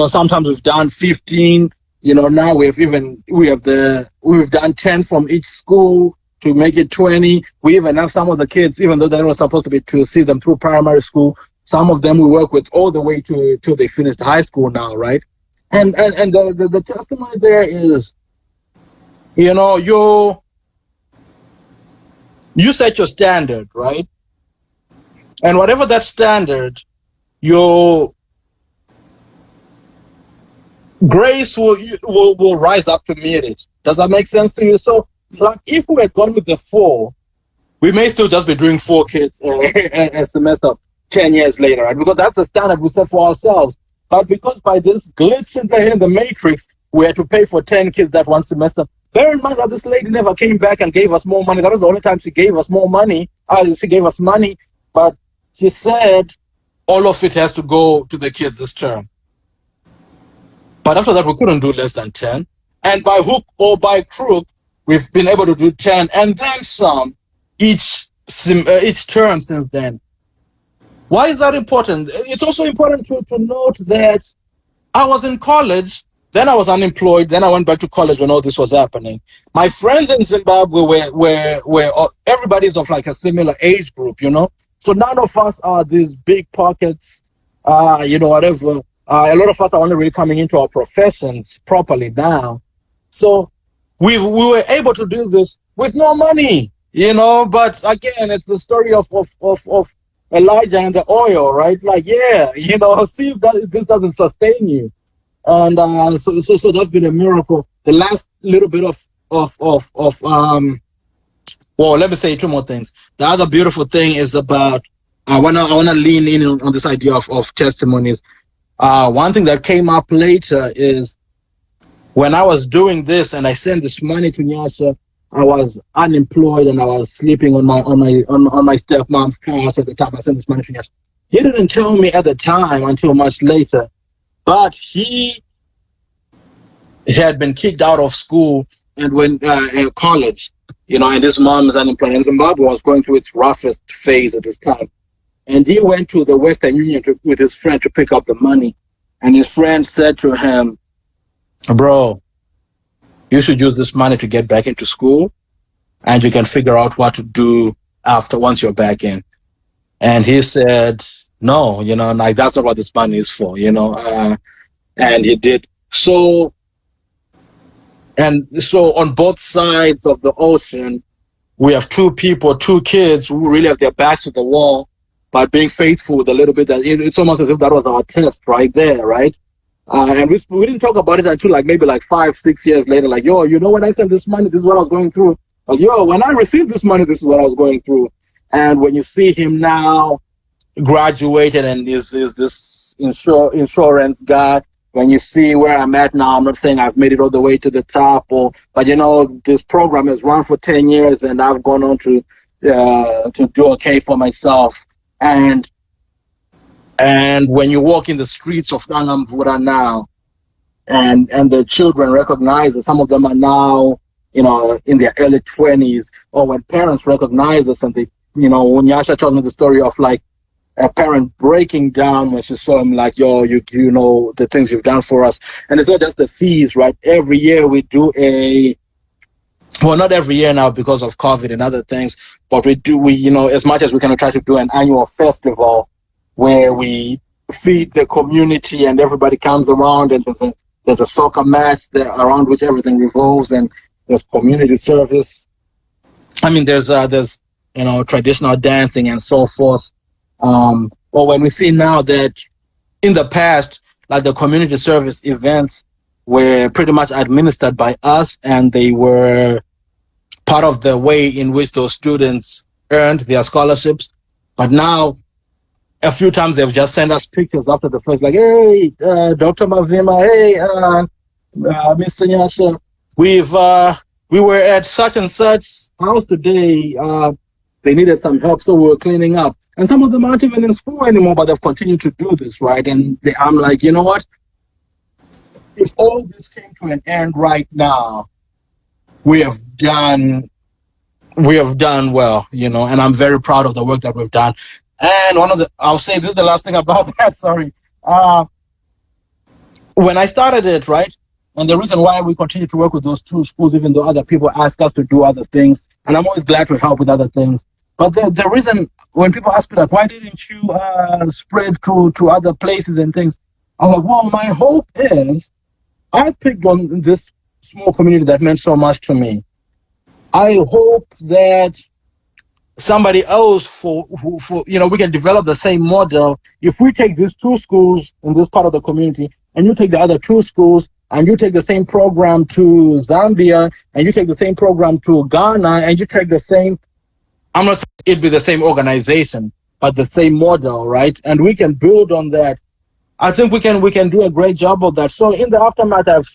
sometimes we've done 15. Now we've done 10 from each school to make it 20. We even have some of the kids, even though they were supposed to be to see them through primary school, some of them we work with all the way till they finished high school now, right? And the testimony there is, you set your standard, right? And whatever that standard, your grace will rise up to meet it. Does that make sense to you? So, like, if we had gone with the 4, we may still just be doing 4 kids a semester 10 years later, right? Because that's the standard we set for ourselves. But because by this glitch in the matrix, we had to pay for 10 kids that one semester. Bear in mind that this lady never came back and gave us more money. That was the only time she gave us more money. She gave us money, but she said all of it has to go to the kids this term. But after that, we couldn't do less than 10. And by hook or by crook, we've been able to do 10 and then some each term since then. Why is that important? It's also important to note that I was in college, then I was unemployed, then I went back to college when all this was happening. My friends in Zimbabwe were everybody's of like a similar age group, So none of us are these big pockets, whatever. A lot of us are only really coming into our professions properly now. So we were able to do this with no money, but again, it's the story of Elijah and the oil, right? Like, see if this doesn't sustain you. And so that's been a miracle. The last little bit let me say 2 more things. The other beautiful thing is about, I wanna lean in on this idea of testimonies. One thing that came up later is when I was doing this and I sent this money to Nyasha, I was unemployed and I was sleeping on my stepmom's couch at the time I sent this money to Nyasha. He didn't tell me at the time until much later, but he had been kicked out of school and went in college, and his mom is unemployed. And Zimbabwe was going through its roughest phase at this time. And he went to the Western Union with his friend to pick up the money. And his friend said to him, bro, you should use this money to get back into school and you can figure out what to do once you're back in. And he said, no, like that's not what this money is for, and he did. So on both sides of the ocean, we have 2 kids who really have their backs to the wall, but being faithful with a little bit. It's almost as if that was our test right there, right? And we didn't talk about it until maybe 5-6 years later. Like, when I sent this money, this is what I was going through. Like, when I received this money, this is what I was going through. And when you see him now graduated and is this insurance guy, when you see where I'm at now, I'm not saying I've made it all the way to the top, but this program has run for 10 years and I've gone on to do okay for myself. And And when you walk in the streets of Nangamvura now, and the children recognize that some of them are now, you know, in their early 20s, or when parents recognize us and they, you know, when Yasha told me the story of like a parent breaking down when she saw him, like, yo, you know, the things you've done for us. And it's not just the fees, right? Every year we do well, not every year now because of COVID and other things, but we, you know, as much as we can try to do an annual festival where we feed the community and everybody comes around, and there's a soccer match there around which everything revolves, and there's community service. I mean, there's you know, traditional dancing and so forth. But when we see now that in the past, like the community service events were pretty much administered by us, and they were part of the way in which those students earned their scholarships. But now, a few times they've just sent us pictures after the first, like, hey, Dr. Mavima, hey, Mr. Nyasha, we were at such and such house today. They needed some help, so we were cleaning up. And some of them aren't even in school anymore, but they've continued to do this, right? And I'm like, you know what? If all this came to an end right now, we have done well, you know, and I'm very proud of the work that we've done. And I'll say this is the last thing about that, sorry. When I started it, right, and the reason why we continue to work with those two schools, even though other people ask us to do other things, and I'm always glad to help with other things. But the reason, when people ask me, like, why didn't you spread to other places and things? I'm like, well, my hope is I picked on this small community that meant so much to me. I hope that somebody else, for you know, we can develop the same model. If we take these two schools in this part of the community, and you take the other two schools, and you take the same program to Zambia, and you take the same program to Ghana, and you take the same, I'm not saying it'd be the same organization, but the same model, right? And we can build on that. I think we can do a great job of that. So in the aftermath, I've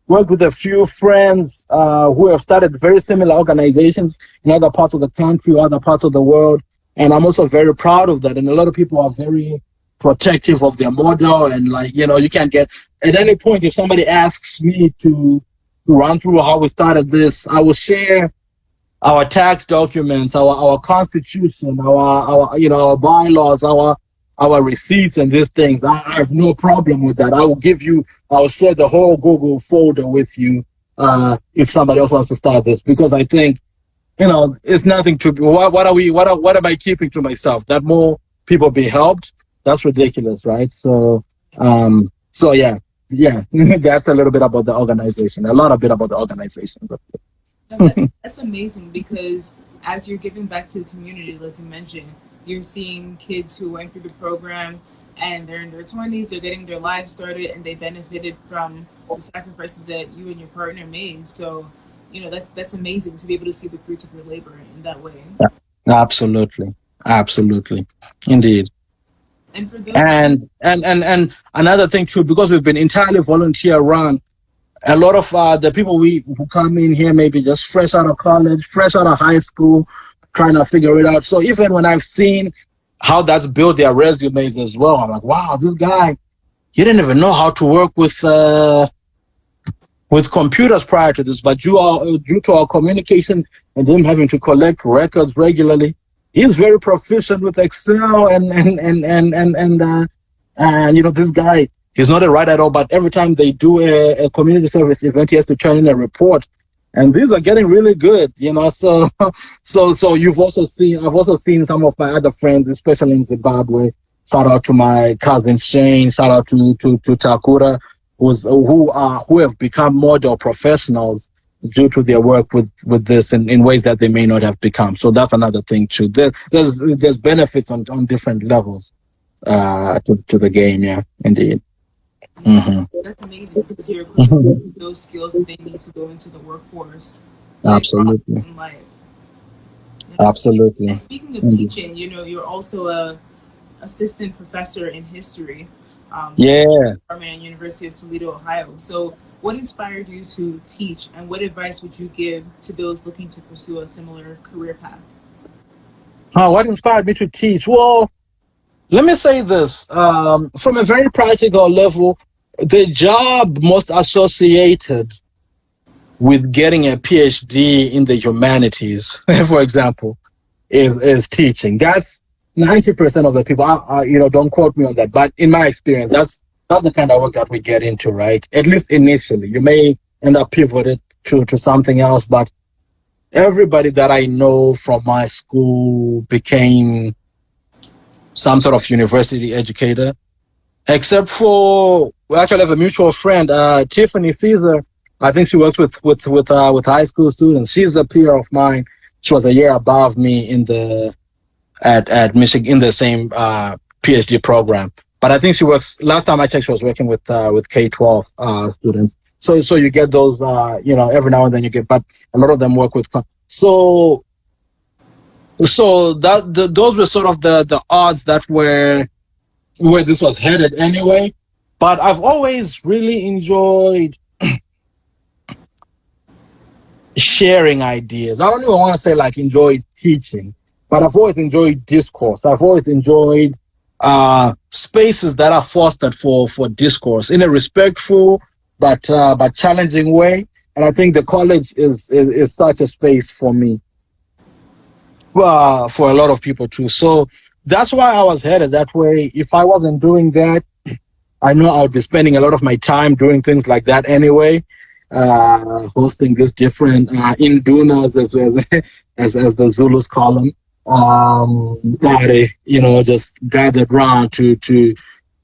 worked with a few friends who have started very similar organizations in other parts of the country, other parts of the world. And I'm also very proud of that. And a lot of people are very protective of their model. And, like, you know, you can't get, at any point, if somebody asks me to run through how we started this, I will share our tax documents, our constitution, our you know, our bylaws, our receipts and these things. I have no problem with that. I'll share the whole Google folder with you if somebody else wants to start this, because I think, you know, it's nothing to be, what am I keeping to myself? That more people be helped? That's ridiculous, right? So yeah, that's a little bit about the organization, a lot of bit about the organization. That's amazing, because as you're giving back to the community, like you mentioned, you're seeing kids who went through the program and they're in their 20s, they're getting their lives started, and they benefited from the sacrifices that you and your partner made. So, you know, that's amazing to be able to see the fruits of your labor in that way. Absolutely, indeed. And for those and another thing too, because we've been entirely volunteer run, a lot of the people who come in here maybe just fresh out of college, fresh out of high school, trying to figure it out. So even when I've seen how that's built their resumes as well, I'm like, wow, this guy, he didn't even know how to work with computers prior to this, but due to our communication and him having to collect records regularly, he's very proficient with Excel and you know, this guy, he's not a writer at all, but every time they do a community service event, he has to turn in a report. And these are getting really good, you know. So I've also seen some of my other friends, especially in Zimbabwe. Shout out to my cousin Shane. Shout out to Takura, who have become model professionals due to their work with this in ways that they may not have become. So that's another thing too. There's benefits on different levels to the game. Yeah, indeed. Mm-hmm. That's amazing, because you're equipping those skills that they need to go into the workforce. Absolutely. In life. You know? Absolutely. And speaking of teaching, you know, you're also a assistant professor in history. Department at University of Toledo, Ohio. So, what inspired you to teach, and what advice would you give to those looking to pursue a similar career path? What inspired me to teach? Well, Let me say this, from a very practical level, the job most associated with getting a PhD in the humanities, for example, is teaching. That's 90% of the people. Don't quote me on that, but in my experience, that's the kind of work that we get into, right? At least initially. You may end up pivoted to something else, but everybody that I know from my school became some sort of university educator, except for, we actually have a mutual friend, Tiffany Caesar. I think she works with high school students. She's a peer of mine. She was a year above me at Michigan in the same PhD program. But I think she works. Last time I checked, she was working with K-12 students. So you get those, every now and then you get, but a lot of them work with. So those were sort of the odds that were where this was headed anyway. But I've always really enjoyed sharing ideas. I don't even want to say like enjoyed teaching, but I've always enjoyed discourse. I've always enjoyed spaces that are fostered for discourse in a respectful but challenging way. And I think the college is such a space for me, for a lot of people too. So that's why I was headed that way. If I wasn't doing that, I know I would be spending a lot of my time doing things like that anyway. Hosting this different indunas as the Zulus call them, just gathered around to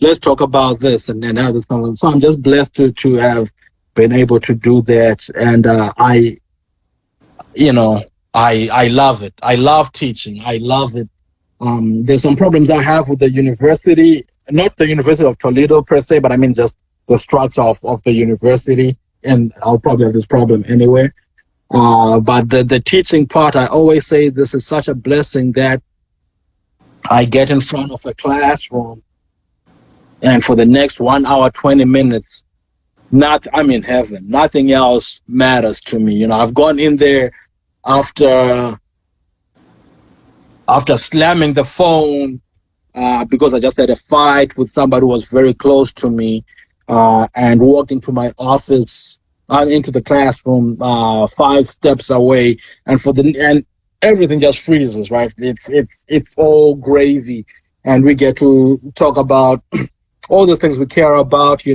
let's talk about this and then have this conversation. So I'm just blessed to have been able to do that, and I love it. I love teaching. I love it. There's some problems I have with the university, not the University of Toledo per se, but I mean just the structure of the university. And I'll probably have this problem anyway. But the teaching part, I always say this is such a blessing that I get in front of a classroom and for the next 1 hour, 20 minutes, I'm in heaven. Nothing else matters to me. I've gone in there after slamming the phone because I just had a fight with somebody who was very close to me. And walked into my office, into the classroom, 5 steps away, and everything just freezes, right? It's all gravy, and we get to talk about all the things we care about. I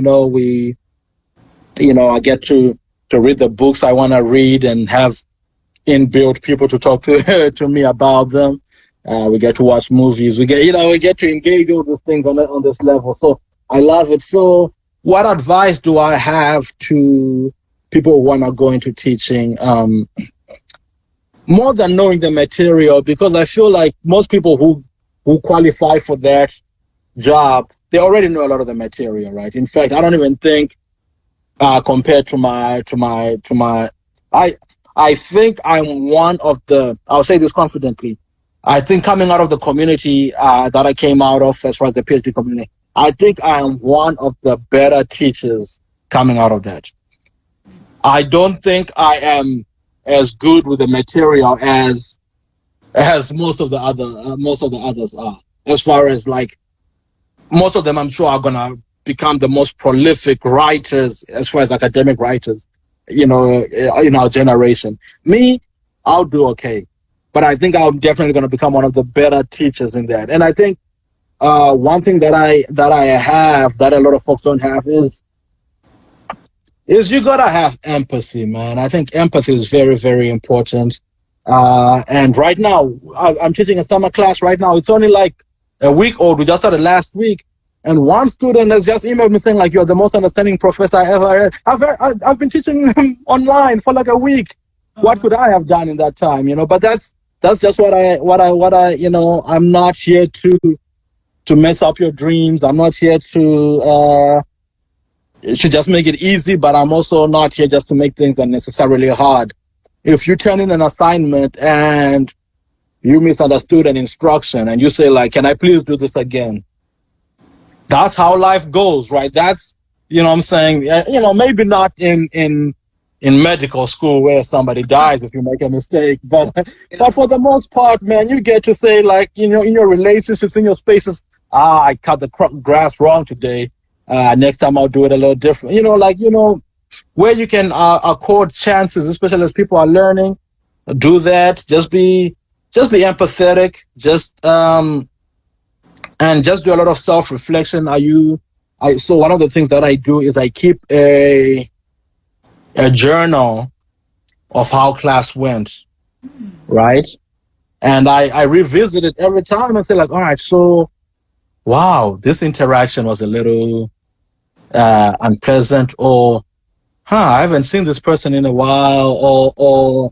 get to read the books I want to read and have inbuilt people to talk to me about them. We get to watch movies. We get to engage all these things on this level. So I love it. So what advice do I have to people who want to go into teaching? More than knowing the material, because I feel like most people who qualify for that job, they already know a lot of the material, right? In fact, I don't even think compared to my I think I'm one of I'll say this confidently, I think coming out of the community that I came out of as far as the PhD community, I think I am one of the better teachers coming out of that. I don't think I am as good with the material as most of the others are. As far as like most of them, I'm sure are gonna become the most prolific writers as far as academic writers, in our generation. Me, I'll do okay, but I think I'm definitely gonna become one of the better teachers in that. And I think one thing that I have that a lot of folks don't have is you gotta have empathy, man. I think empathy is very, very important. And right now, I'm teaching a summer class right now. It's only like a week old. We just started last week. And one student has just emailed me saying, like, you're the most understanding professor I ever had. I've been teaching online for like a week. What could I have done in that time? But that's just what I I'm not here to mess up your dreams. I'm not here to just make it easy, but I'm also not here just to make things unnecessarily hard. If you turn in an assignment and you misunderstood an instruction and you say, like, can I please do this again? That's how life goes, right? That's, what I'm saying, maybe not in in medical school where somebody dies if you make a mistake. But for the most part, man, you get to say, like, in your relationships, in your spaces, I cut the grass wrong today. Next time I'll do it a little different. Where you can accord chances, especially as people are learning, do that. Just be empathetic. And just do a lot of self-reflection. So one of the things that I do is I keep a journal of how class went, right? And I revisit it every time and say, like, all right, so, wow, this interaction was a little unpleasant, or, I haven't seen this person in a while, or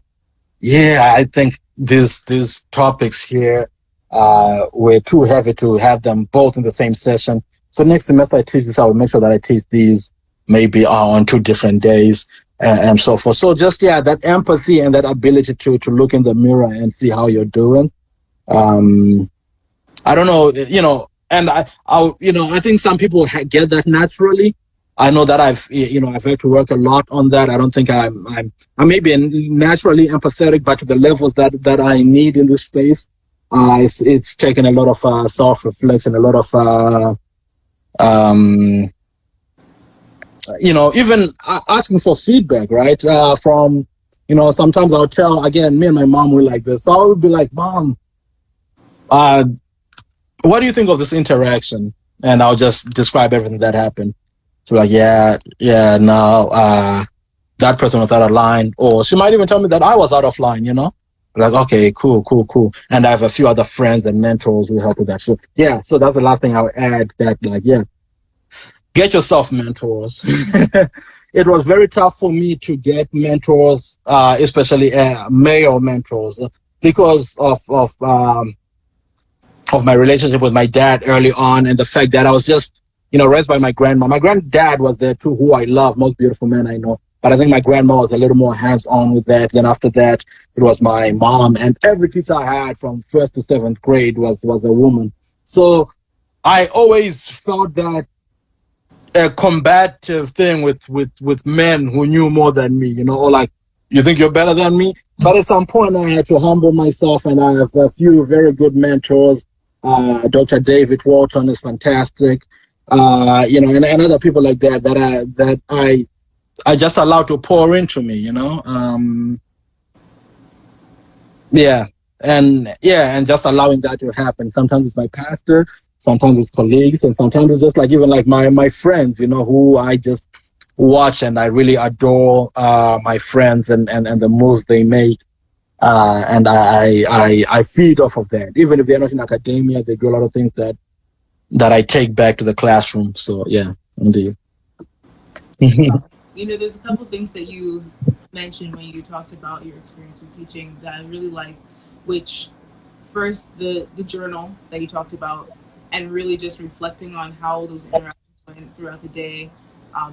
yeah, I think these topics here were too heavy to have them both in the same session. So next semester I teach this, I will make sure that I teach these maybe on 2 different days and so forth. So just, that empathy and that ability to look in the mirror and see how you're doing. I don't know, and I think some people get that naturally. I know that I've had to work a lot on that. I don't think I may be naturally empathetic, but to the levels that I need in this space, it's taken a lot of self-reflection, a lot of even asking for feedback, right? From sometimes I'll tell, again, me and my mom were like this. So I would be like, Mom, what do you think of this interaction? And I'll just describe everything that happened. So like, no, that person was out of line. Or she might even tell me that I was out of line, Like, okay, cool. And I have a few other friends and mentors who help with that. So, so that's the last thing I'll add, that, like, get yourself mentors. It was very tough for me to get mentors, especially male mentors, because of my relationship with my dad early on, and the fact that I was just, raised by my grandma. My granddad was there too, who I love, most beautiful man I know. But I think my grandma was a little more hands-on with that. Then after that, it was my mom, and every teacher I had from 1st to 7th grade was a woman. So I always felt that a combative thing with men who knew more than me, or like, you think you're better than me? But at some point I had to humble myself, and I have a few very good mentors. Dr. David Walton is fantastic. And other people like that I just allow to pour into me, and just allowing that to happen. Sometimes it's my pastor, sometimes it's colleagues, and sometimes it's just like even like my friends, who I just watch and I really adore my friends and the moves they make. And I feed off of that. Even if they're not in academia, they do a lot of things that I take back to the classroom. So indeed. There's a couple of things that you mentioned when you talked about your experience with teaching that I really like, which first the journal that you talked about, and really just reflecting on how those interactions went throughout the day,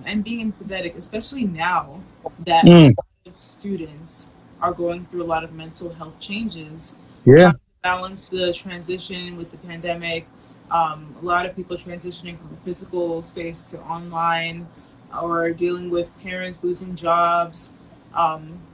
and being empathetic, especially now that a lot of students are going through a lot of mental health changes. Trying to balance the transition with the pandemic. A lot of people transitioning from the physical space to online, or dealing with parents losing jobs,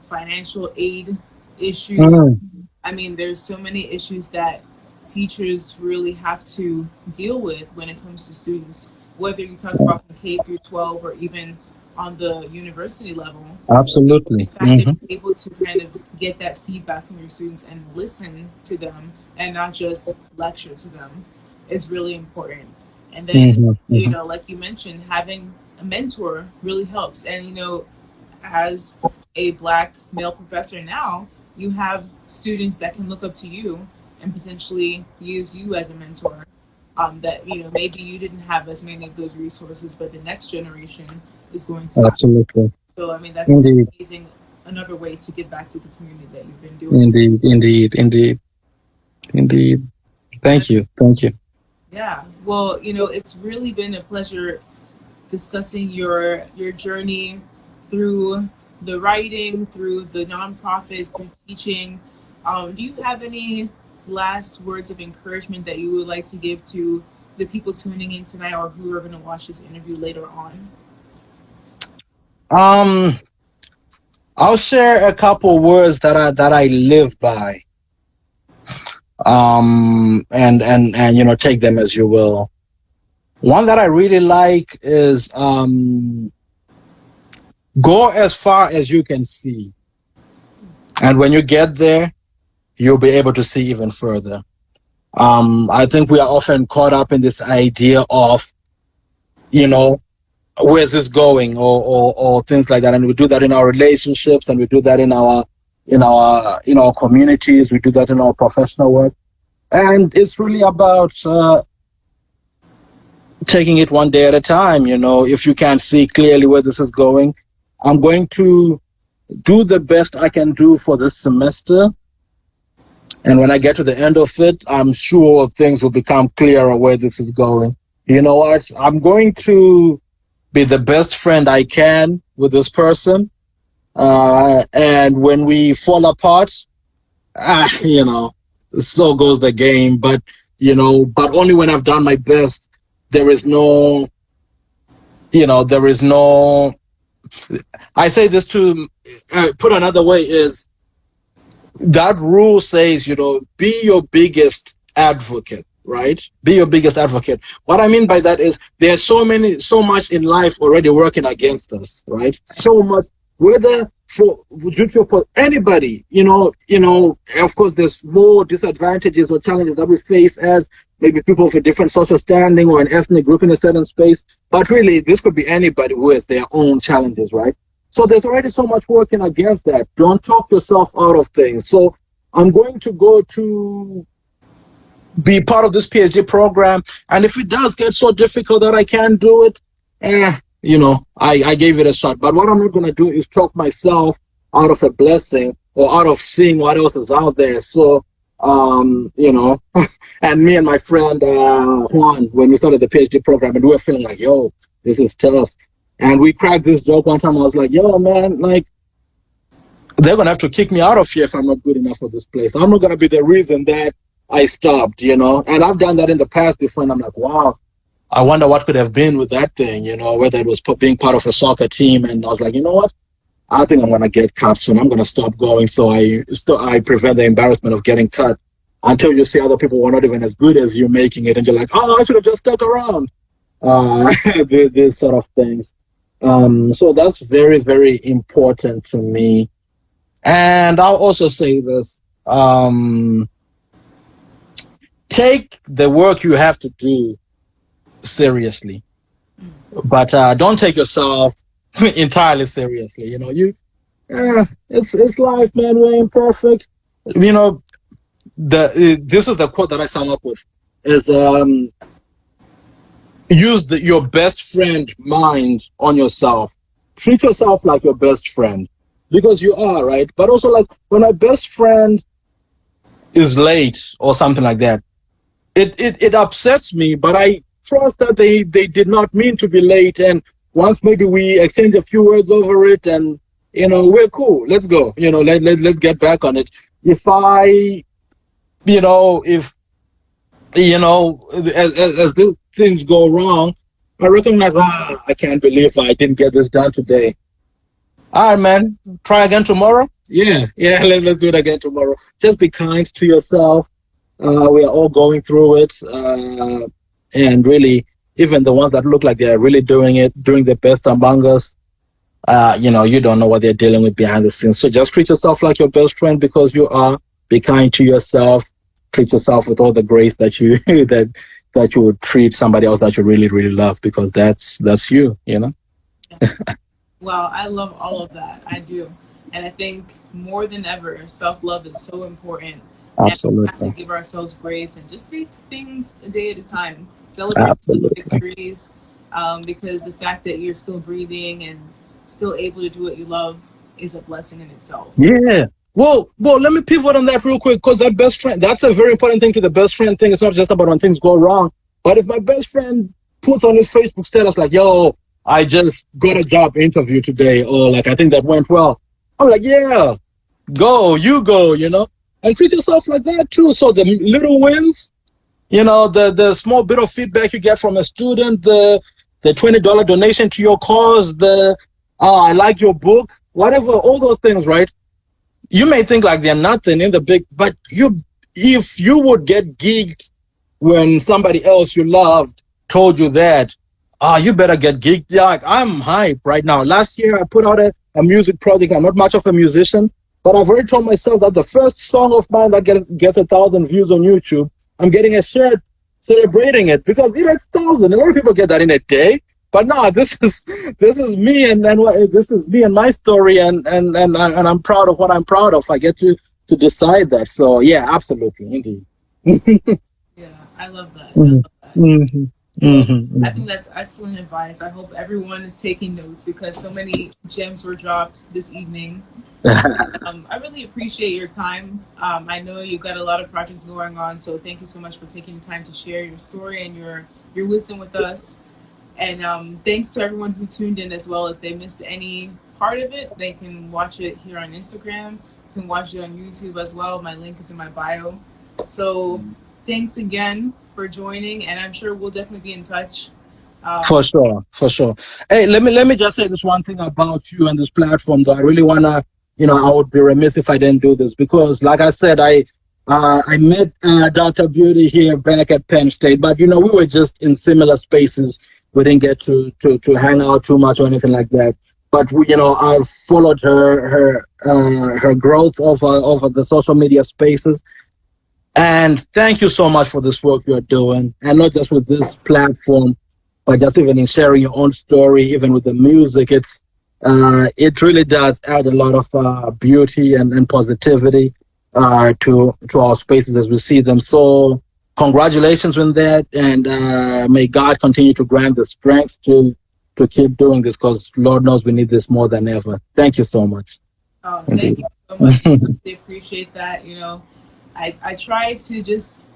financial aid issues. I mean, there's so many issues that teachers really have to deal with when it comes to students, whether you talk about from K through 12 or even on the university level. Absolutely. The fact that you're able to kind of get that feedback from your students and listen to them and not just lecture to them is really important. And then, like you mentioned, having a mentor really helps. And, as a Black male professor now, you have students that can look up to you and potentially use you as a mentor. That, maybe you didn't have as many of those resources, but the next generation is going to. Absolutely. So, I mean, that's amazing. Another way to give back to the community that you've been doing. Indeed. Thank you. Yeah. Well, it's really been a pleasure discussing your journey through the writing, through the nonprofits, through teaching. Do you have any last words of encouragement that you would like to give to the people tuning in tonight, or who are going to watch this interview later on? I'll share a couple words that I live by. And take them as you will. One that I really like is go as far as you can see. And when you get there, you'll be able to see even further. I think we are often caught up in this idea of, where's this going or things like that. And we do that in our relationships, and we do that in our communities. We do that in our professional work. And it's really about taking it one day at a time. If you can't see clearly where this is going, I'm going to do the best I can do for this semester. And when I get to the end of it, I'm sure things will become clearer where this is going. You know what? I'm going to be the best friend I can with this person. And when we fall apart, so goes the game. But only when I've done my best, there is no, I say this to, put another way is, that rule says, be your biggest advocate, right? Be your biggest advocate. What I mean by that is there's so much in life already working against us, right? So much, whether for anybody, of course, there's more disadvantages or challenges that we face as maybe people of a different social standing or an ethnic group in a certain space. But really, this could be anybody who has their own challenges, right? So there's already so much working against that. Don't talk yourself out of things. So I'm going to go to be part of this PhD program. And if it does get so difficult that I can't do it, I gave it a shot. But what I'm not going to do is talk myself out of a blessing or out of seeing what else is out there. So, and me and my friend Juan, when we started the PhD program, and we were feeling like, yo, this is tough. And we cracked this joke one time. I was like, yo, man, like, they're going to have to kick me out of here if I'm not good enough for this place. I'm not going to be the reason that I stopped, And I've done that in the past before, and I'm like, wow, I wonder what could have been with that thing, whether it was being part of a soccer team. And I was like, you know what? I think I'm going to get cut soon. I'm going to stop going so I prevent the embarrassment of getting cut until you see other people who are not even as good as you making it. And you're like, oh, I should have just stuck around. These sort of things. So that's very, very important to me. And I'll also say this, take the work you have to do seriously, but don't take yourself entirely seriously. It's life, man. We're imperfect. This is the quote that I sum up with is, use your best friend mind on yourself. Treat yourself like your best friend, because you are, right? But also, like, when my best friend is late or something like that, it upsets me, but I trust that they did not mean to be late. And once maybe we exchange a few words over it, and we're cool. Let's go. Let's get back on it. If as things go wrong, I recognize, I can't believe I didn't get this done today. All right, man, try again tomorrow? Yeah, let's do it again tomorrow. Just be kind to yourself. We are all going through it. And really, even the ones that look like they're really doing their best among us, you don't know what they're dealing with behind the scenes. So just treat yourself like your best friend, because you are. Be kind to yourself. Treat yourself with all the grace that you that you would treat somebody else that you really, really love, because that's you. Wow, I love all of that. I do. And I think more than ever, self-love is so important. Absolutely. And we have to give ourselves grace and just take things a day at a time. Celebrate Absolutely. victories, because the fact that you're still breathing and still able to do what you love is a blessing in itself. Yeah. Well, let me pivot on that real quick, because that best friend, that's a very important thing to the best friend thing. It's not just about when things go wrong. But if my best friend puts on his Facebook status like, yo, I just got a job interview today, or like, I think that went well, I'm like, yeah, you go, and treat yourself like that too. So the little wins, the small bit of feedback you get from a student, the $20 donation to your cause, I like your book. whatever, all those things, right? You may think like they're nothing in the big, but if you would get geeked when somebody else you loved told you that, you better get geeked. Yeah, like, I'm hype right now. Last year, I put out a music project. I'm not much of a musician, but I've already told myself that the first song of mine that gets 1,000 views on YouTube, I'm getting a shirt celebrating it, because it's 1,000. A lot of people get that in a day. But no, this is me, and this is me and my story, and I'm proud of what I'm proud of. I get to decide that. So yeah, absolutely, indeed. Yeah, I love that. I love that. Mm-hmm. Mm-hmm. I think that's excellent advice. I hope everyone is taking notes, because so many gems were dropped this evening. I really appreciate your time. I know you've got a lot of projects going on, so thank you so much for taking the time to share your story and your wisdom with us. And thanks to everyone who tuned in as well. If they missed any part of it, they can watch it here on Instagram. You can watch it on YouTube as well. My link is in my bio. So thanks again for joining, and I'm sure we'll definitely be in touch. For sure. Hey, let me just say this one thing about you and this platform, though. I really wanna, I would be remiss if I didn't do this, because, like I said, I met Dr. Beauty here back at Penn State, but we were just in similar spaces. We didn't get to hang out too much or anything like that. But I've followed her growth over the social media spaces. And thank you so much for this work you're doing, and not just with this platform, but just even in sharing your own story, even with the music. It really does add a lot of beauty and positivity to our spaces as we see them. So congratulations on that, and may God continue to grant the strength to keep doing this, because Lord knows we need this more than ever. Thank you so much. Oh, thank you so much. I really appreciate that. I try to just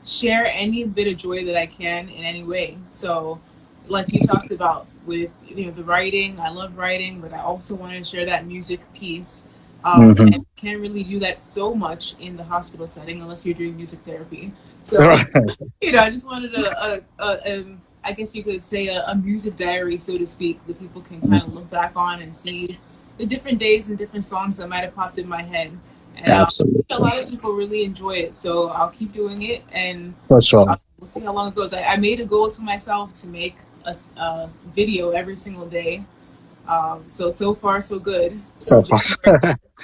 share any bit of joy that I can in any way. So like you talked about with the writing, I love writing, but I also want to share that music piece. And you can't really do that so much in the hospital setting unless you're doing music therapy. So, I just wanted I guess you could say a music diary, so to speak, that people can kind of look back on and see the different days and different songs that might have popped in my head. And absolutely. A lot of people really enjoy it, so I'll keep doing it, and for sure. We'll see how long it goes. I made a goal to myself to make a video every single day. So far, so good. So far.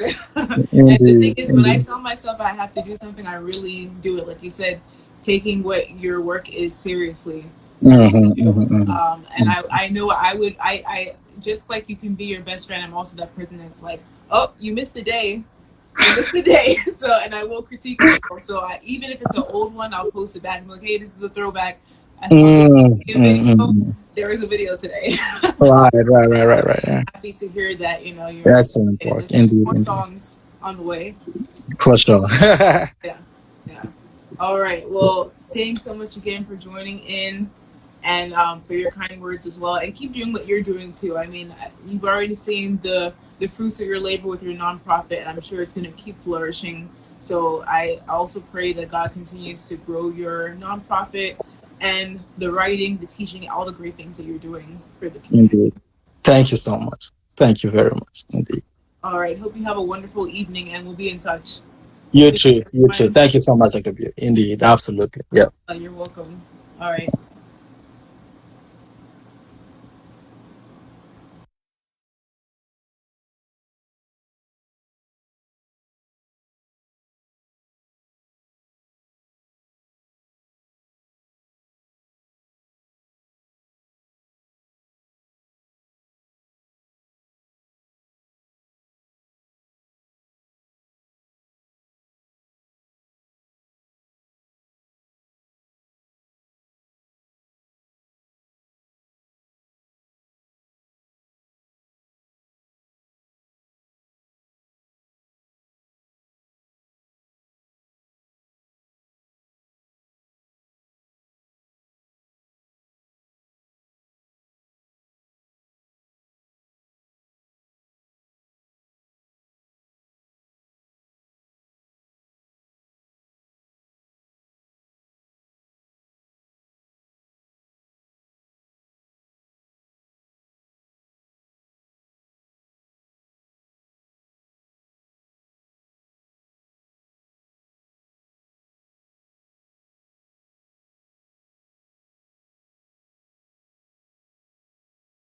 And the thing is, when I tell myself I have to do something, I really do it. Like you said, taking what your work is seriously. And I know I just like you can be your best friend, I'm also that person that's like, oh, you missed a day. So, and I will critique myself. So even if it's an old one, I'll post it back and be like, hey, this is a throwback. There is a video today. Right. Happy to hear that, you're excellent work. Indeed. More songs on the way. For sure. Yeah. All right. Well, thanks so much again for joining in, and for your kind words as well. And keep doing what you're doing too. I mean, you've already seen the fruits of your labor with your nonprofit, and I'm sure it's going to keep flourishing. So I also pray that God continues to grow your nonprofit and the writing, the teaching, all the great things that you're doing for the community. Indeed. Thank you so much. Thank you very much. Indeed. All right. Hope you have a wonderful evening, and we'll be in touch. You too. Thank you so much, Dr. Beauty. Indeed. Absolutely. Yeah. You're welcome. All right.